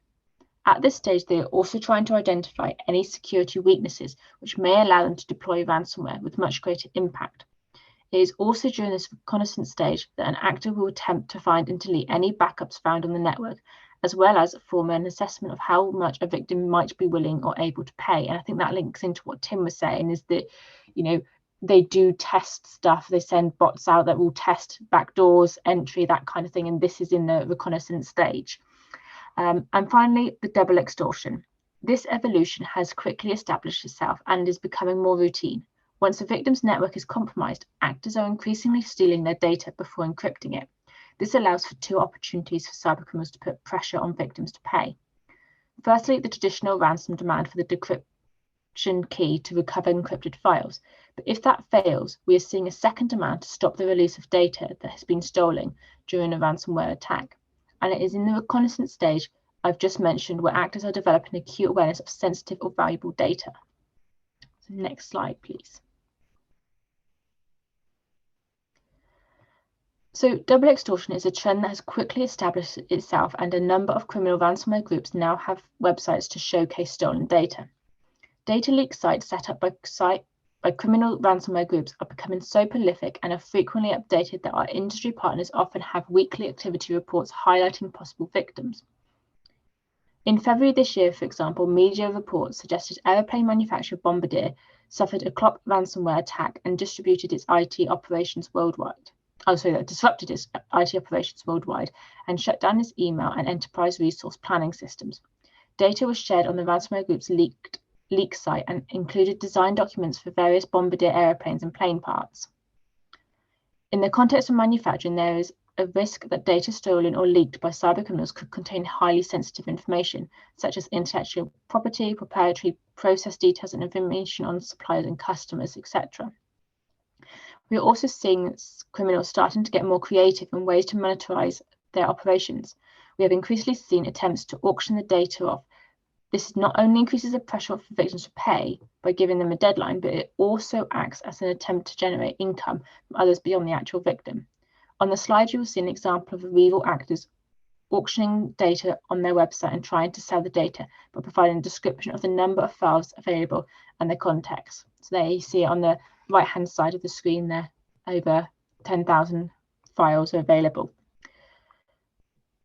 At this stage, they are also trying to identify any security weaknesses which may allow them to deploy ransomware with much greater impact. It is also during this reconnaissance stage that an actor will attempt to find and delete any backups found on the network, as well as form an assessment of how much a victim might be willing or able to pay. And I think that links into what Tim was saying, is that, you know, they do test stuff. They send bots out that will test backdoors, entry, that kind of thing. And this is in the reconnaissance stage. And finally, the double extortion. This evolution has quickly established itself and is becoming more routine. Once a victim's network is compromised, actors are increasingly stealing their data before encrypting it. This allows for 2 opportunities for cybercriminals to put pressure on victims to pay. Firstly, the traditional ransom demand for the decryption key to recover encrypted files. But if that fails, we are seeing a second demand to stop the release of data that has been stolen during a ransomware attack. And it is in the reconnaissance stage I've just mentioned where actors are developing acute awareness of sensitive or valuable data. So next slide, please. So double extortion is a trend that has quickly established itself, and a number of criminal ransomware groups now have websites to showcase stolen data. Data leak sites set up by criminal ransomware groups are becoming so prolific and are frequently updated that our industry partners often have weekly activity reports highlighting possible victims. In February this year, for example, media reports suggested aeroplane manufacturer Bombardier suffered a clock ransomware attack and disrupted its IT operations worldwide and shut down its email and enterprise resource planning systems. Data was shared on the ransomware group's leak site and included design documents for various Bombardier airplanes and plane parts. In the context of manufacturing, there is a risk that data stolen or leaked by cybercriminals could contain highly sensitive information, such as intellectual property, proprietary process details, and information on suppliers and customers, etc. We are also seeing criminals starting to get more creative in ways to monetize their operations. We have increasingly seen attempts to auction the data off. This not only increases the pressure for victims to pay by giving them a deadline, but it also acts as an attempt to generate income from others beyond the actual victim. On the slide, you will see an example of rival actors auctioning data on their website and trying to sell the data by providing a description of the number of files available and their context. So there you see it on the right-hand side of the screen there, over 10,000 files are available.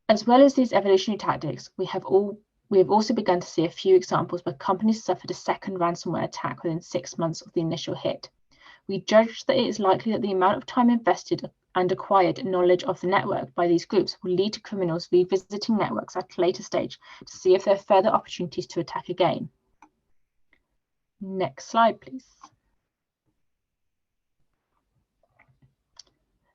As well as these evolutionary tactics, we have also begun to see a few examples where companies suffered a second ransomware attack within 6 months of the initial hit. We judge that it is likely that the amount of time invested and acquired knowledge of the network by these groups will lead to criminals revisiting networks at a later stage to see if there are further opportunities to attack again. Next slide, please.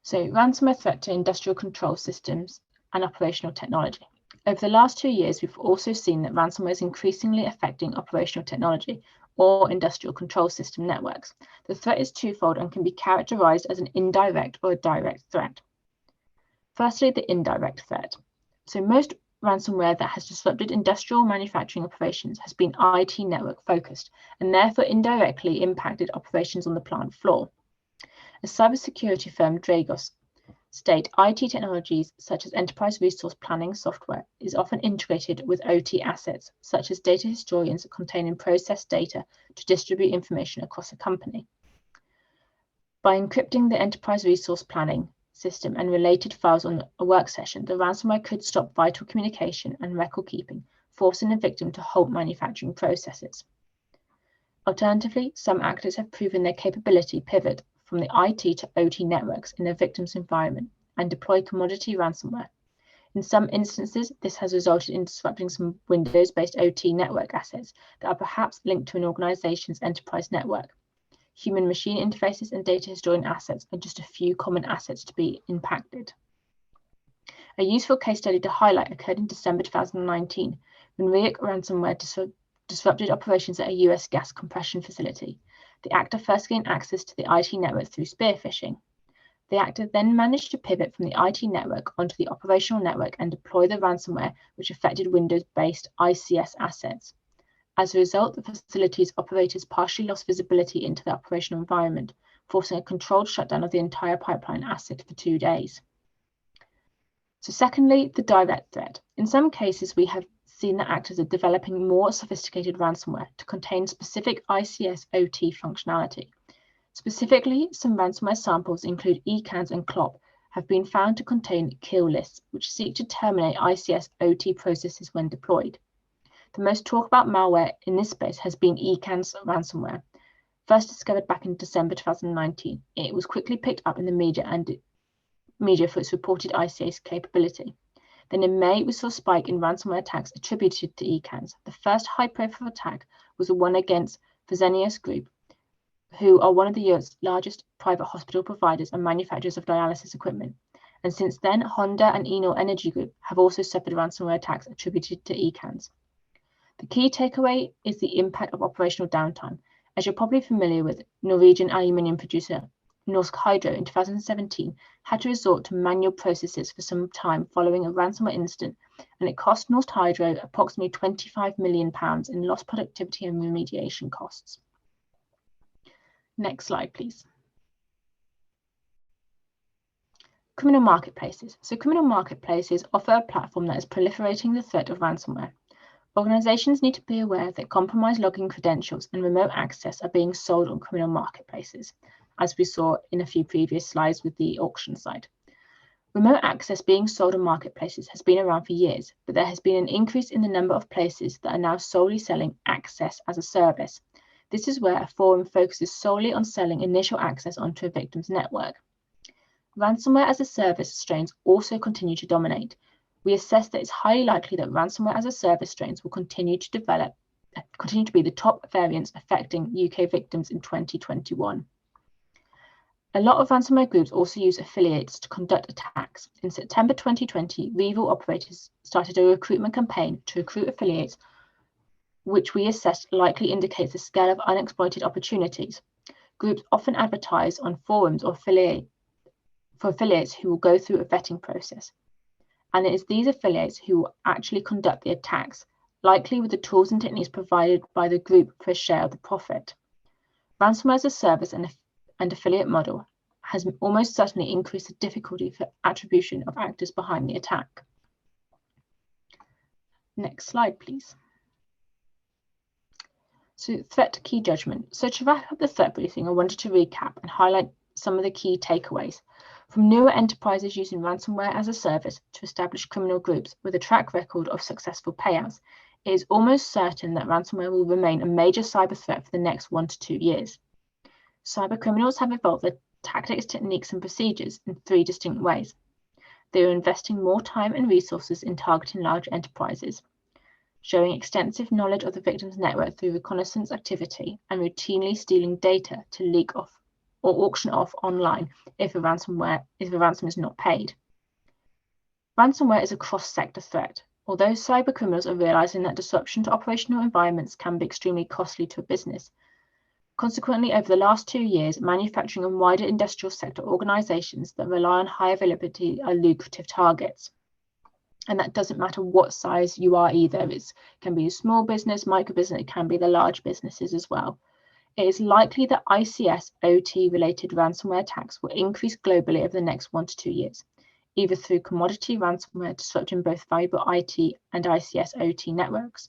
So, ransomware threat to industrial control systems and operational technology. Over the last 2 years, we've also seen that ransomware is increasingly affecting operational technology or industrial control system networks. The threat is twofold and can be characterized as an indirect or a direct threat. Firstly, the indirect threat. So most ransomware that has disrupted industrial manufacturing operations has been IT network focused and therefore indirectly impacted operations on the plant floor. As cybersecurity firm Dragos state, IT technologies such as enterprise resource planning software is often integrated with OT assets, such as data historians containing processed data to distribute information across a company. By encrypting the enterprise resource planning system and related files on a work session, the ransomware could stop vital communication and record keeping, forcing the victim to halt manufacturing processes. Alternatively, some actors have proven their capability pivot from the IT to OT networks in their victim's environment and deploy commodity ransomware. In some instances, this has resulted in disrupting some Windows-based OT network assets that are perhaps linked to an organization's enterprise network. Human machine interfaces and data historian assets are just a few common assets to be impacted. A useful case study to highlight occurred in December 2019 when Ryuk ransomware disrupted operations at a US gas compression facility. The actor first gained access to the IT network through spear phishing. The actor then managed to pivot from the IT network onto the operational network and deploy the ransomware, which affected Windows-based ICS assets. As a result, the facility's operators partially lost visibility into the operational environment, forcing a controlled shutdown of the entire pipeline asset for 2 days. So secondly, the direct threat. In some cases, we have seen that actors are developing more sophisticated ransomware to contain specific ICS OT functionality. Specifically, some ransomware samples include ECANs and CLOP have been found to contain kill lists, which seek to terminate ICS OT processes when deployed. The most talked about malware in this space has been ECANs ransomware. First discovered back in December 2019, it was quickly picked up in the media for its reported ICS capability. Then in May, we saw a spike in ransomware attacks attributed to ECANs. The first high-profile attack was the one against Fresenius Group, who are one of the Europe's largest private hospital providers and manufacturers of dialysis equipment. And since then, Honda and Enel Energy Group have also suffered ransomware attacks attributed to ECANs. The key takeaway is the impact of operational downtime. As you're probably familiar with, Norwegian aluminium producer Norsk Hydro in 2017 had to resort to manual processes for some time following a ransomware incident, and it cost Norsk Hydro approximately £25 million in lost productivity and remediation costs. Next slide, please. Criminal marketplaces. So criminal marketplaces offer a platform that is proliferating the threat of ransomware. Organizations need to be aware that compromised login credentials and remote access are being sold on criminal marketplaces, as we saw in a few previous slides with the auction side. Remote access being sold on marketplaces has been around for years, but there has been an increase in the number of places that are now solely selling access as a service. This is where a forum focuses solely on selling initial access onto a victim's network. Ransomware as a service strains also continue to dominate. We assess that it's highly likely that ransomware as a service strains will continue to be the top variants affecting UK victims in 2021. A lot of ransomware groups also use affiliates to conduct attacks. In September 2020, Revil operators started a recruitment campaign to recruit affiliates, which we assessed likely indicates the scale of unexploited opportunities. Groups often advertise on forums or for affiliates who will go through a vetting process. And it is these affiliates who will actually conduct the attacks, likely with the tools and techniques provided by the group for a share of the profit. Ransomware as a service and affiliate model has almost certainly increased the difficulty for attribution of actors behind the attack. Next slide, please. So threat key judgment. So to wrap up the threat briefing, I wanted to recap and highlight some of the key takeaways. From newer enterprises using ransomware as a service to established criminal groups with a track record of successful payouts, it is almost certain that ransomware will remain a major cyber threat for the next 1 to 2 years. Cyber criminals have evolved their tactics, techniques, and procedures in 3 distinct ways. They are investing more time and resources in targeting large enterprises, showing extensive knowledge of the victim's network through reconnaissance activity, and routinely stealing data to leak off or auction off online if a ransom is not paid. Ransomware is a cross-sector threat. Although cyber criminals are realizing that disruption to operational environments can be extremely costly to a business. Consequently, over the last 2 years, manufacturing and wider industrial sector organizations that rely on high availability are lucrative targets. And that doesn't matter what size you are either. It can be a small business, micro business, it can be the large businesses as well. it is likely that ICS/OT related ransomware attacks will increase globally over the next 1 to 2 years, either through commodity ransomware disrupting both valuable IT and ICS/OT networks,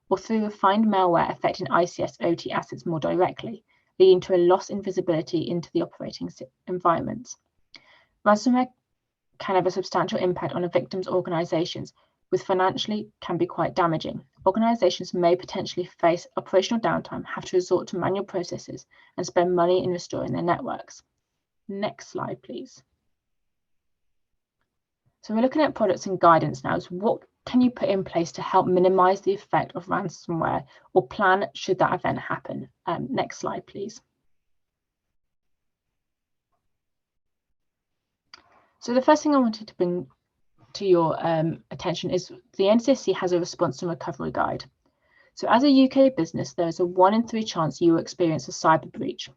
or through refined malware affecting ICS/OT assets more directly, leading to a loss in visibility into the operating environments. Ransomware can have a substantial impact on a victim's organizations, which financially can be quite damaging. Organizations may potentially face operational downtime, have to resort to manual processes, and spend money in restoring their networks. Next slide, please. So we're looking at products and guidance now. So what can you put in place to help minimize the effect of ransomware or plan should that event happen? Next slide, please. So the first thing I wanted to bring to your attention is the NCSC has a response and recovery guide. So as a UK business, there is a 1 in 3 chance you will experience a cyber breach.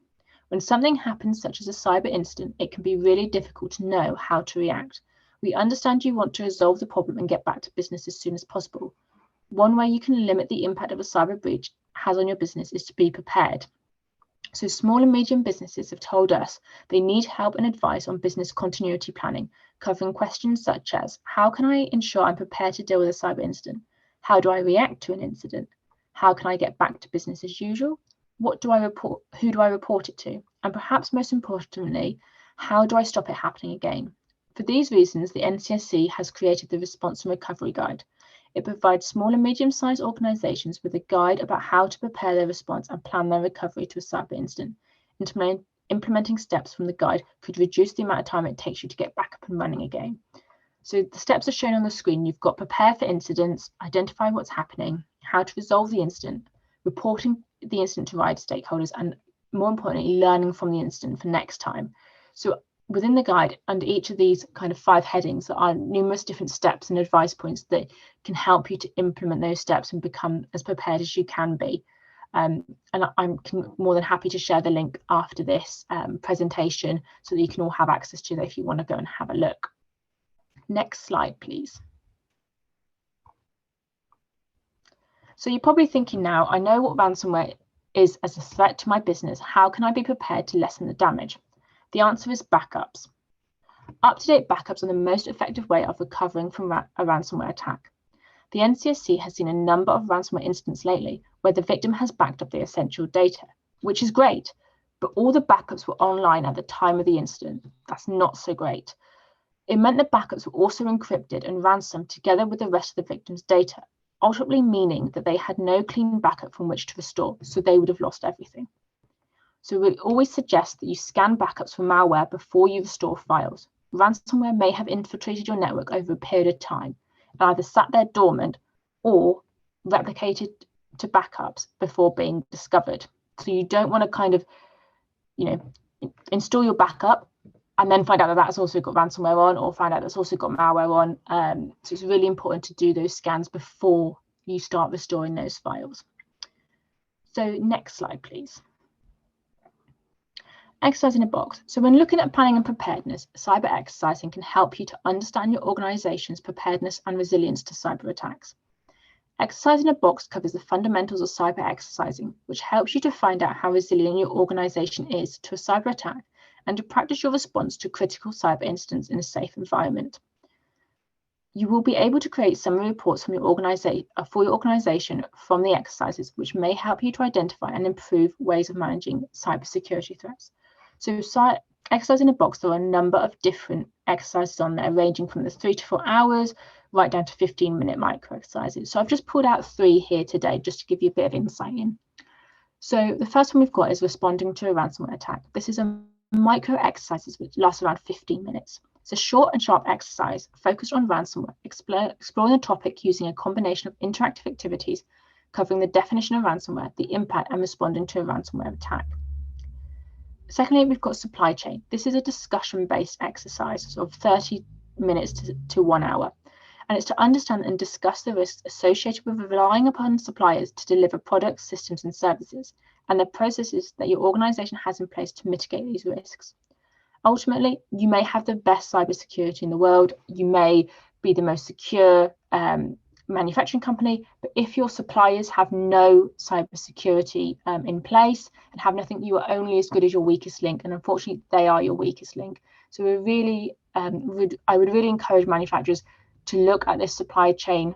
When something happens, such as a cyber incident, it can be really difficult to know how to react. We understand you want to resolve the problem and get back to business as soon as possible. One way you can limit the impact of a cyber breach has on your business is to be prepared. So small and medium businesses have told us they need help and advice on business continuity planning, covering questions such as, how can I ensure I'm prepared to deal with a cyber incident? How do I react to an incident? How can I get back to business as usual? What do I report? Who do I report it to? And perhaps most importantly, how do I stop it happening again? For these reasons, the NCSC has created the Response and Recovery Guide. It provides small and medium-sized organisations with a guide about how to prepare their response and plan their recovery to a cyber incident. Implementing steps from the guide could reduce the amount of time it takes you to get back up and running again. So the steps are shown on the screen. You've got prepare for incidents, identify what's happening, how to resolve the incident, reporting the incident to right stakeholders, and more importantly, learning from the incident for next time. So within the guide, under each of these kind of 5 headings, there are numerous different steps and advice points that can help you to implement those steps and become as prepared as you can be. And I'm more than happy to share the link after this presentation so that you can all have access to that if you want to go and have a look. Next slide, please. So you're probably thinking now, I know what ransomware is as a threat to my business. How can I be prepared to lessen the damage? The answer is backups. Up-to-date backups are the most effective way of recovering from a ransomware attack. The NCSC has seen a number of ransomware incidents lately where the victim has backed up the essential data, which is great, but all the backups were online at the time of the incident. That's not so great. It meant the backups were also encrypted and ransomed together with the rest of the victim's data, ultimately meaning that they had no clean backup from which to restore, so they would have lost everything. So we always suggest that you scan backups for malware before you restore files. Ransomware may have infiltrated your network over a period of time and either sat there dormant or replicated to backups before being discovered. So you don't want to kind of, install your backup and then find out that that's also got ransomware on, or find out that's also got malware on. So it's really important to do those scans before you start restoring those files. So next slide, please. Exercise in a box. So when looking at planning and preparedness, cyber exercising can help you to understand your organization's preparedness and resilience to cyber attacks. Exercise in a box covers the fundamentals of cyber exercising, which helps you to find out how resilient your organization is to a cyber attack and to practice your response to critical cyber incidents in a safe environment. You will be able to create summary reports from your organization from the exercises, which may help you to identify and improve ways of managing cybersecurity threats. So exercise in a box, there are a number of different exercises on there, ranging from the 3 to 4 hours, right down to 15-minute micro exercises. So I've just pulled out 3 here today, just to give you a bit of insight in. So the first one we've got is responding to a ransomware attack. This is a micro exercises which lasts around 15 minutes. It's a short and sharp exercise focused on ransomware, exploring the topic using a combination of interactive activities covering the definition of ransomware, the impact, and responding to a ransomware attack. Secondly, we've got supply chain. This is a discussion-based exercise of 30 minutes to 1 hour, and it's to understand and discuss the risks associated with relying upon suppliers to deliver products, systems, and services, and the processes that your organization has in place to mitigate these risks. Ultimately, you may have the best cybersecurity in the world. You may be the most secure manufacturing company, but if your suppliers have no cybersecurity in place and have nothing, you are only as good as your weakest link, and unfortunately they are your weakest link. So we really I would really encourage manufacturers to look at this supply chain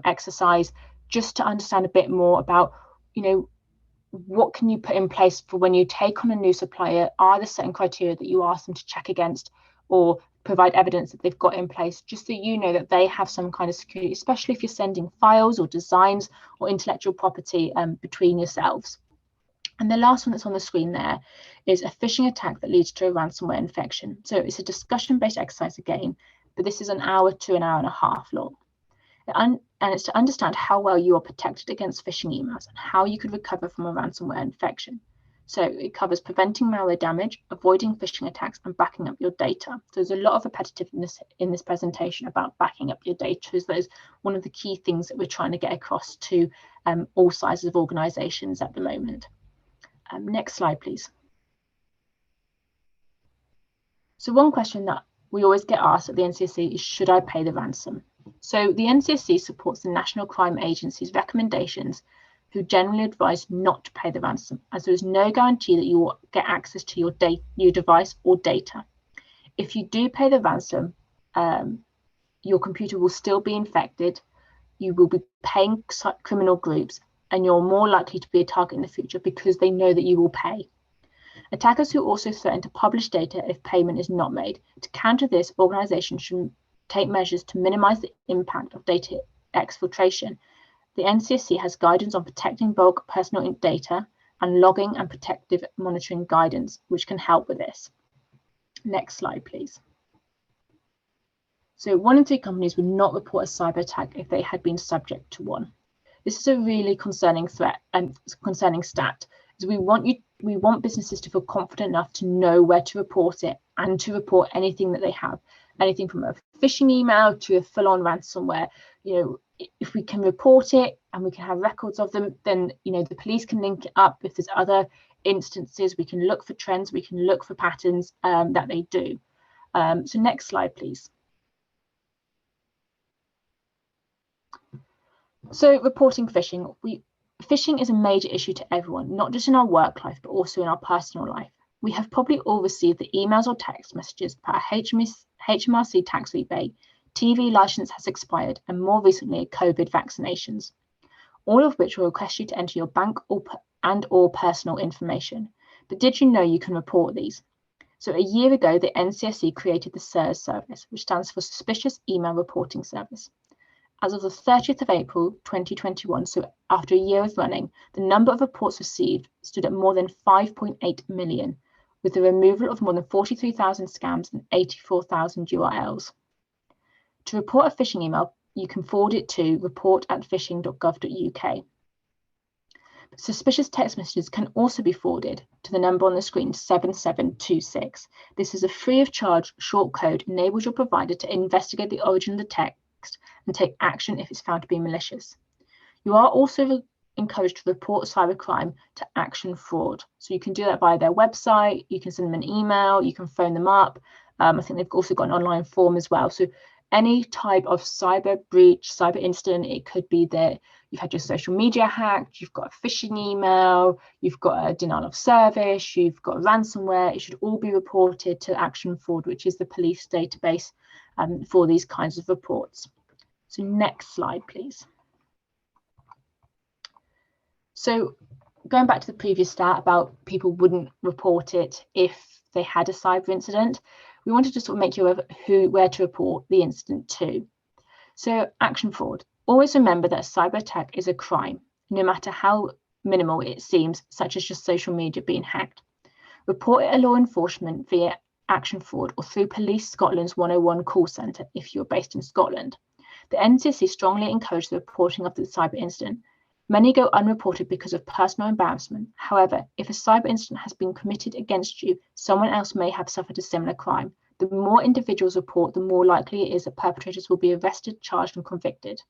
exercise, just to understand a bit more about, you know, what can you put in place for when you take on a new supplier. Are there certain criteria that you ask them to check against or provide evidence that they've got in place, just so you know that they have some kind of security, especially if you're sending files or designs or intellectual property between yourselves. And the last one that's on the screen there is a phishing attack that leads to a ransomware infection. So it's a discussion-based exercise again, but this is an hour to an hour and a half long. And it's to understand how well you are protected against phishing emails and how you could recover from a ransomware infection. So it covers preventing malware damage, avoiding phishing attacks, and backing up your data. So there's a lot of repetitiveness in this presentation about backing up your data, as that is one of the key things that we're trying to get across to all sizes of organizations at the moment. Next slide, please. So one question that we always get asked at the NCSC is, should I pay the ransom? So the NCSC supports the National Crime Agency's recommendations, who generally advise not to pay the ransom, as there is no guarantee that you will get access to your device or data. If you do pay the ransom, your computer will still be infected, you will be paying criminal groups, and you're more likely to be a target in the future because they know that you will pay. Attackers who also threaten to publish data if payment is not made. To counter this, organizations should take measures to minimize the impact of data exfiltration. The NCSC has guidance on protecting bulk personal data and logging and protective monitoring guidance, which can help with this. Next slide, please. So 1 in 3 companies would not report a cyber attack if they had been subject to one. This is a really concerning threat and concerning stat, as we want businesses to feel confident enough to know where to report it and to report anything that they have, anything from a phishing email to a full-on ransomware. You know, if we can report it and we can have records of them, then, you know, the police can link it up. If there's other instances, we can look for trends, we can look for patterns that they do. So next slide, please. So reporting phishing. Phishing is a major issue to everyone, not just in our work life, but also in our personal life. We have probably all received the emails or text messages about HMRC tax rebate, TV license has expired, and more recently, COVID vaccinations, all of which will request you to enter your bank or personal information. But did you know you can report these? So a year ago, the NCSC created the SIRS service, which stands for Suspicious Email Reporting Service. As of the 30th of April 2021, so after a year of running, the number of reports received stood at more than 5.8 million, with the removal of more than 43,000 scams and 84,000 URLs. To report a phishing email, you can forward it to report@phishing.gov.uk. Suspicious text messages can also be forwarded to the number on the screen, 7726. This is a free of charge short code, enables your provider to investigate the origin of the text and take action if it's found to be malicious. You are also encouraged to report cybercrime to Action Fraud. So you can do that via their website, you can send them an email, you can phone them up. I think they've also got an online form as well. So any type of cyber breach, cyber incident, it could be that you've had your social media hacked, you've got a phishing email, you've got a denial of service, you've got ransomware, it should all be reported to Action Fraud, which is the police database for these kinds of reports. So next slide, please. So going back to the previous stat about people wouldn't report it if they had a cyber incident, we wanted to sort of make you aware of where to report the incident to. So Action Fraud. Always remember that a cyber attack is a crime, no matter how minimal it seems, such as just social media being hacked. Report it to law enforcement via Action Fraud or through Police Scotland's 101 call centre if you're based in Scotland. The NCSC strongly encourage the reporting of the cyber incident. Many go unreported because of personal embarrassment. However, if a cyber incident has been committed against you, someone else may have suffered a similar crime. The more individuals report, the more likely it is that perpetrators will be arrested, charged, and convicted.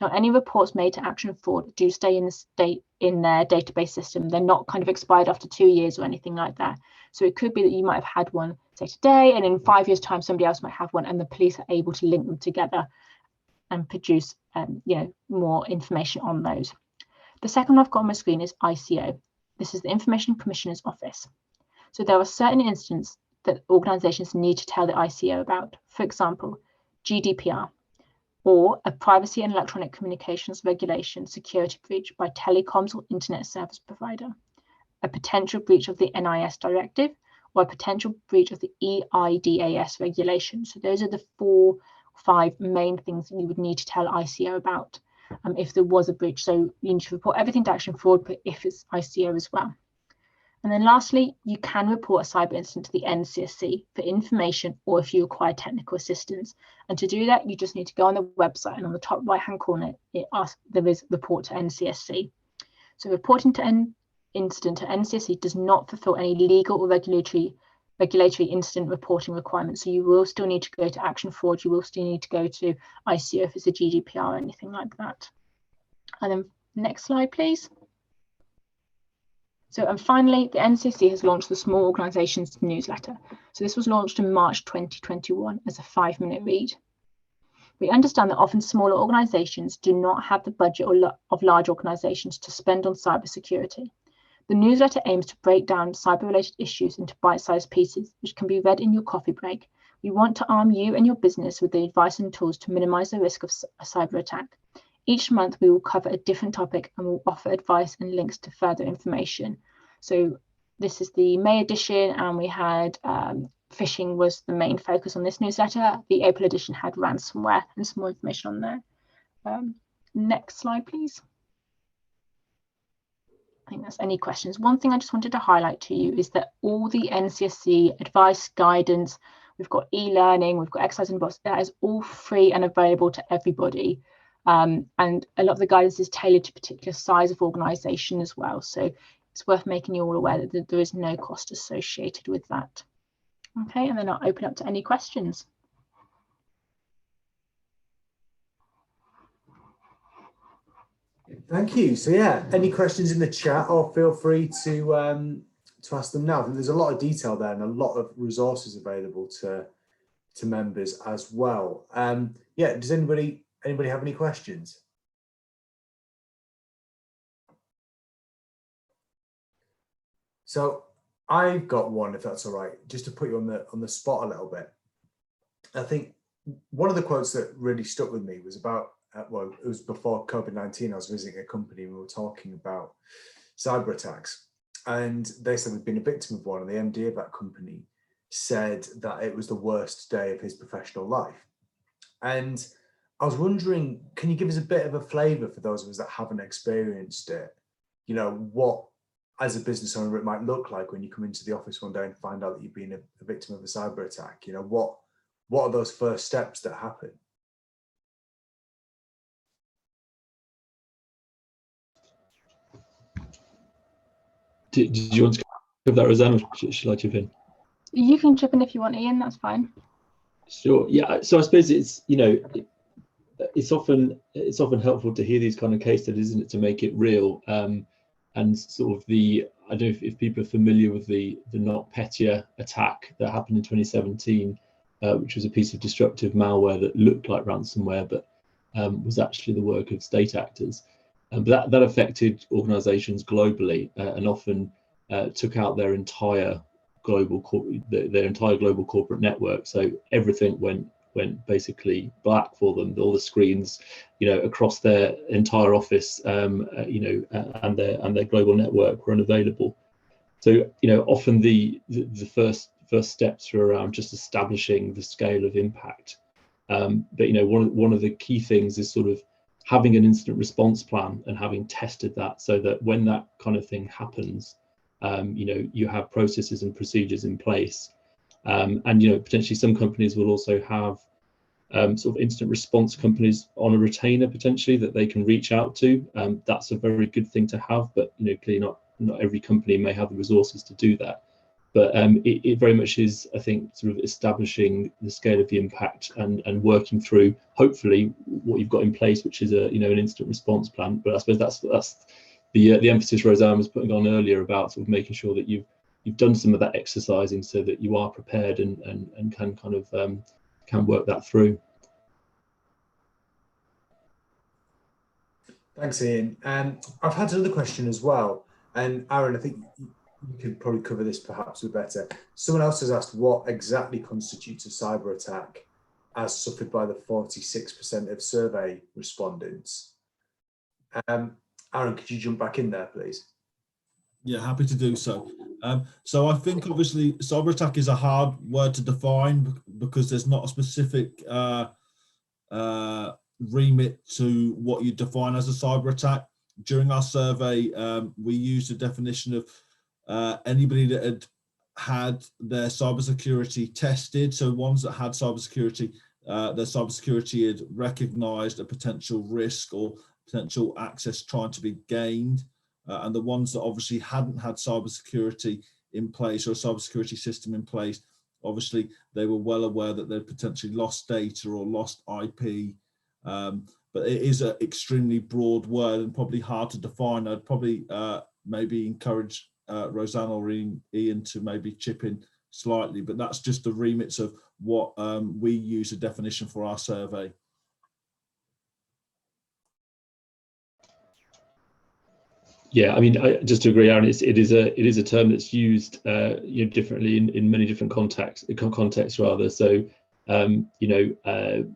Now, any reports made to Action Fraud do stay in their database system. They're not kind of expired after 2 years or anything like that. So it could be that you might have had one, say, today, and in 5 years' time, somebody else might have one, and the police are able to link them together and produce more information on those. The second one I've got on my screen is ICO. This is the Information Commissioner's Office. So there are certain instances that organisations need to tell the ICO about. For example, GDPR, or a privacy and electronic communications regulation security breach by telecoms or internet service provider, a potential breach of the NIS directive, or a potential breach of the EIDAS regulation. So those are the 4 or 5 main things that you would need to tell ICO about if there was a breach. So you need to report everything to Action Forward, but if it's ICO as well. And then lastly, you can report a cyber incident to the NCSC for information or if you require technical assistance. And to do that, you just need to go on the website, and on the top right-hand corner, there is report to NCSC. So reporting to incident to NCSC does not fulfill any legal or regulatory incident reporting requirements. So you will still need to go to Action Forward. You will still need to go to ICO if it's a GDPR or anything like that. And then next slide, please. So, and finally, the NCSC has launched the Small Organisations newsletter. So this was launched in March 2021 as a 5-minute read. We understand that often smaller organisations do not have the budget of large organisations to spend on cybersecurity. The newsletter aims to break down cyber-related issues into bite-sized pieces, which can be read in your coffee break. We want to arm you and your business with the advice and tools to minimise the risk of a cyber attack. Each month, we will cover a different topic and will offer advice and links to further information. So this is the May edition, and we had phishing was the main focus on this newsletter. The April edition had ransomware and some more information on there. Next slide, please. I think that's any questions. One thing I just wanted to highlight to you is that all the NCSC advice, guidance, we've got e-learning, we've got exercise in the box, that is all free and available to everybody. And a lot of the guidance is tailored to particular size of organisation as well. So it's worth making you all aware that there is no cost associated with that. Okay, and then I'll open up to any questions. Thank you. So yeah, any questions in the chat, or feel free to ask them now. There's a lot of detail there and a lot of resources available to members as well. Yeah, does anybody have any questions? So I've got one, if that's all right, just to put you on the spot a little bit. I think one of the quotes that really stuck with me was about, well, it was before COVID-19. I was visiting a company and we were talking about cyber attacks, and they said we'd been a victim of one, and the MD of that company said that it was the worst day of his professional life. And I was wondering, can you give us a bit of a flavour for those of us that haven't experienced it? You know, what, as a business owner, it might look like when you come into the office one day and find out that you've been a victim of a cyber attack. You know, what are those first steps that happen? Did you want to cover that, Rosanna? Should I chip in? You can chip in if you want, Ian, that's fine. Sure. Yeah. So I suppose it's, you know, it's often helpful to hear these kind of case studies, isn't it, to make it real. And sort of I don't know if people are familiar with the NotPetya attack that happened in 2017, which was a piece of disruptive malware that looked like ransomware, but was actually the work of state actors. But that affected organisations globally and often took out their entire global corporate network. So everything went basically black for them. All the screens, you know, across their entire office, you know, and their global network were unavailable. So, you know, often the first steps are around just establishing the scale of impact. But you know, one of the key things is sort of having an incident response plan and having tested that, so that when that kind of thing happens, you know, you have processes and procedures in place. And you know, potentially some companies will also have sort of incident response companies on a retainer potentially that they can reach out to. That's a very good thing to have, but you know, clearly not every company may have the resources to do that. But it very much is, I think, sort of establishing the scale of the impact and working through hopefully what you've got in place, which is an incident response plan. But I suppose that's the emphasis Roseanne was putting on earlier about sort of making sure that you've done some of that exercising so that you are prepared and can kind of can work that through. Thanks, Ian. I've had another question as well. And Aaron, I think you could probably cover this perhaps a bit better. Someone else has asked what exactly constitutes a cyber attack as suffered by the 46% of survey respondents. Aaron, could you jump back in there, please? Yeah, happy to do so. So I think obviously cyber attack is a hard word to define because there's not a specific remit to what you define as a cyber attack. During our survey, we used a definition of anybody that had their cybersecurity tested. So ones that had cybersecurity, their cybersecurity had recognised a potential risk or potential access trying to be gained. And the ones that obviously hadn't had cybersecurity in place or a cybersecurity system in place, obviously they were well aware that they'd potentially lost data or lost IP. But it is an extremely broad word and probably hard to define. I'd probably maybe encourage Rosanna or Ian to maybe chip in slightly, but that's just the remits of what we use a definition for our survey. Yeah, I mean, just to agree, Aaron, it is a term that's used differently in many different contexts rather. So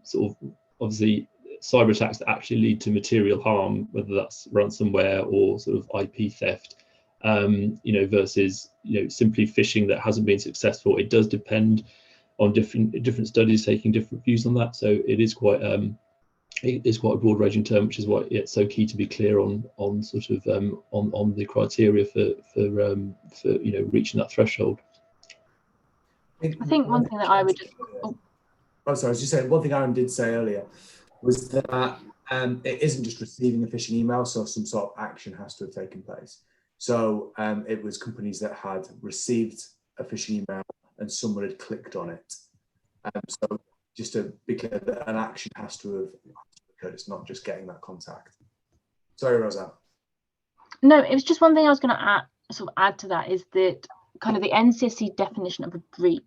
sort of obviously cyber attacks that actually lead to material harm, whether that's ransomware or sort of IP theft, versus simply phishing that hasn't been successful. It does depend on different studies taking different views on that. So it is quite it is quite a broad ranging term, which is why it's so key to be clear on sort of on the criteria for reaching that threshold. I think one thing that I would just sorry, I was just saying one thing Aaron did say earlier was that it isn't just receiving a phishing email, so some sort of action has to have taken place. So it was companies that had received a phishing email and someone had clicked on it. So just to be clear that an action has to have occurred. It's not just getting that contact. Sorry, Rosanna. No, it was just one thing I was going to add to that is that kind of the NCSC definition of a breach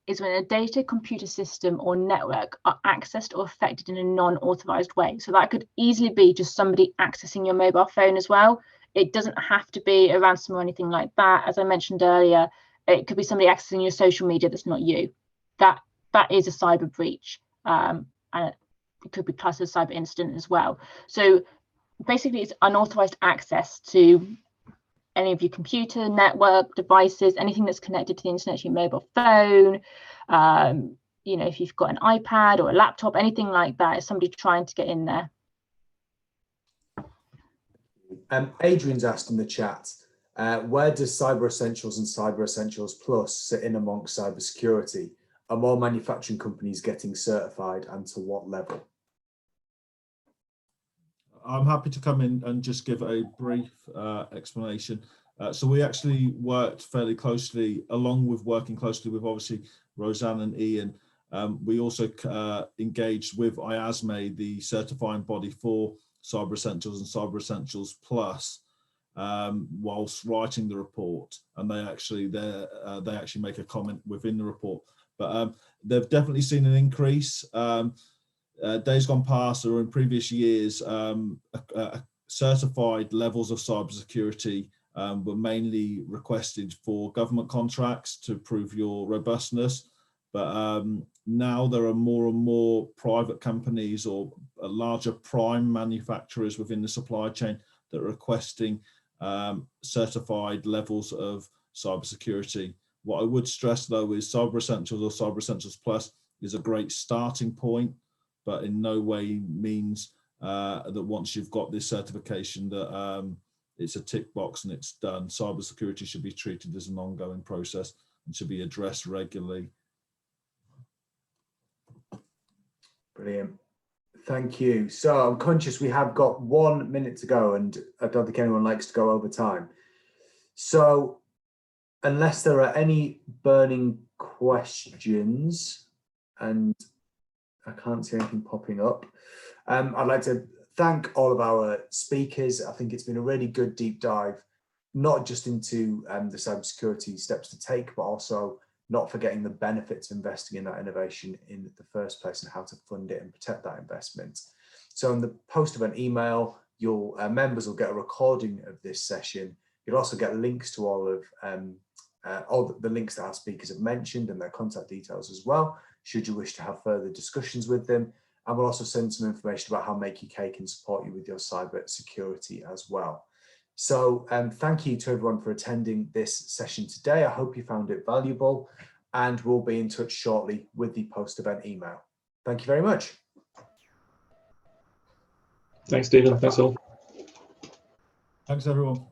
is when a data, computer system or network are accessed or affected in a non-authorized way. So that could easily be just somebody accessing your mobile phone as well. It doesn't have to be a ransom or anything like that. As I mentioned earlier, it could be somebody accessing your social media that's not you. That is a cyber breach, and it could be classed as a cyber incident as well. So basically, it's unauthorized access to any of your computer, network, devices, anything that's connected to the internet, your mobile phone. If you've got an iPad or a laptop, anything like that, is somebody trying to get in there. Adrian's asked in the chat, where does Cyber Essentials and Cyber Essentials Plus sit in amongst cybersecurity? Are more manufacturing companies getting certified, and to what level? I'm happy to come in and just give a brief explanation. So we actually worked fairly closely, along with working closely with obviously Rosanna and Ian. We also engaged with IASME, the certifying body for Cyber Essentials and Cyber Essentials Plus, whilst writing the report, and they actually make a comment within the report. But they've definitely seen an increase. Days gone past or in previous years, certified levels of cybersecurity were mainly requested for government contracts to prove your robustness. But now there are more and more private companies or larger prime manufacturers within the supply chain that are requesting certified levels of cybersecurity. What I would stress though is Cyber Essentials or Cyber Essentials Plus is a great starting point, but in no way means that once you've got this certification that it's a tick box and it's done. Cybersecurity should be treated as an ongoing process and should be addressed regularly. Brilliant. Thank you. So I'm conscious we have got 1 minute to go, and I don't think anyone likes to go over time. So unless there are any burning questions, and I can't see anything popping up, I'd like to thank all of our speakers. I think it's been a really good deep dive, not just into the cybersecurity steps to take, but also not forgetting the benefits of investing in that innovation in the first place and how to fund it and protect that investment. So in the post-event email, your members will get a recording of this session. You'll also get links to all the links that our speakers have mentioned and their contact details as well, should you wish to have further discussions with them. And we'll also send some information about how Make UK can support you with your cyber security as well. So thank you to everyone for attending this session today. I hope you found it valuable, and we'll be in touch shortly with the post-event email. Thank you very much. Thanks, Stephen. Thanks all. Thanks, everyone.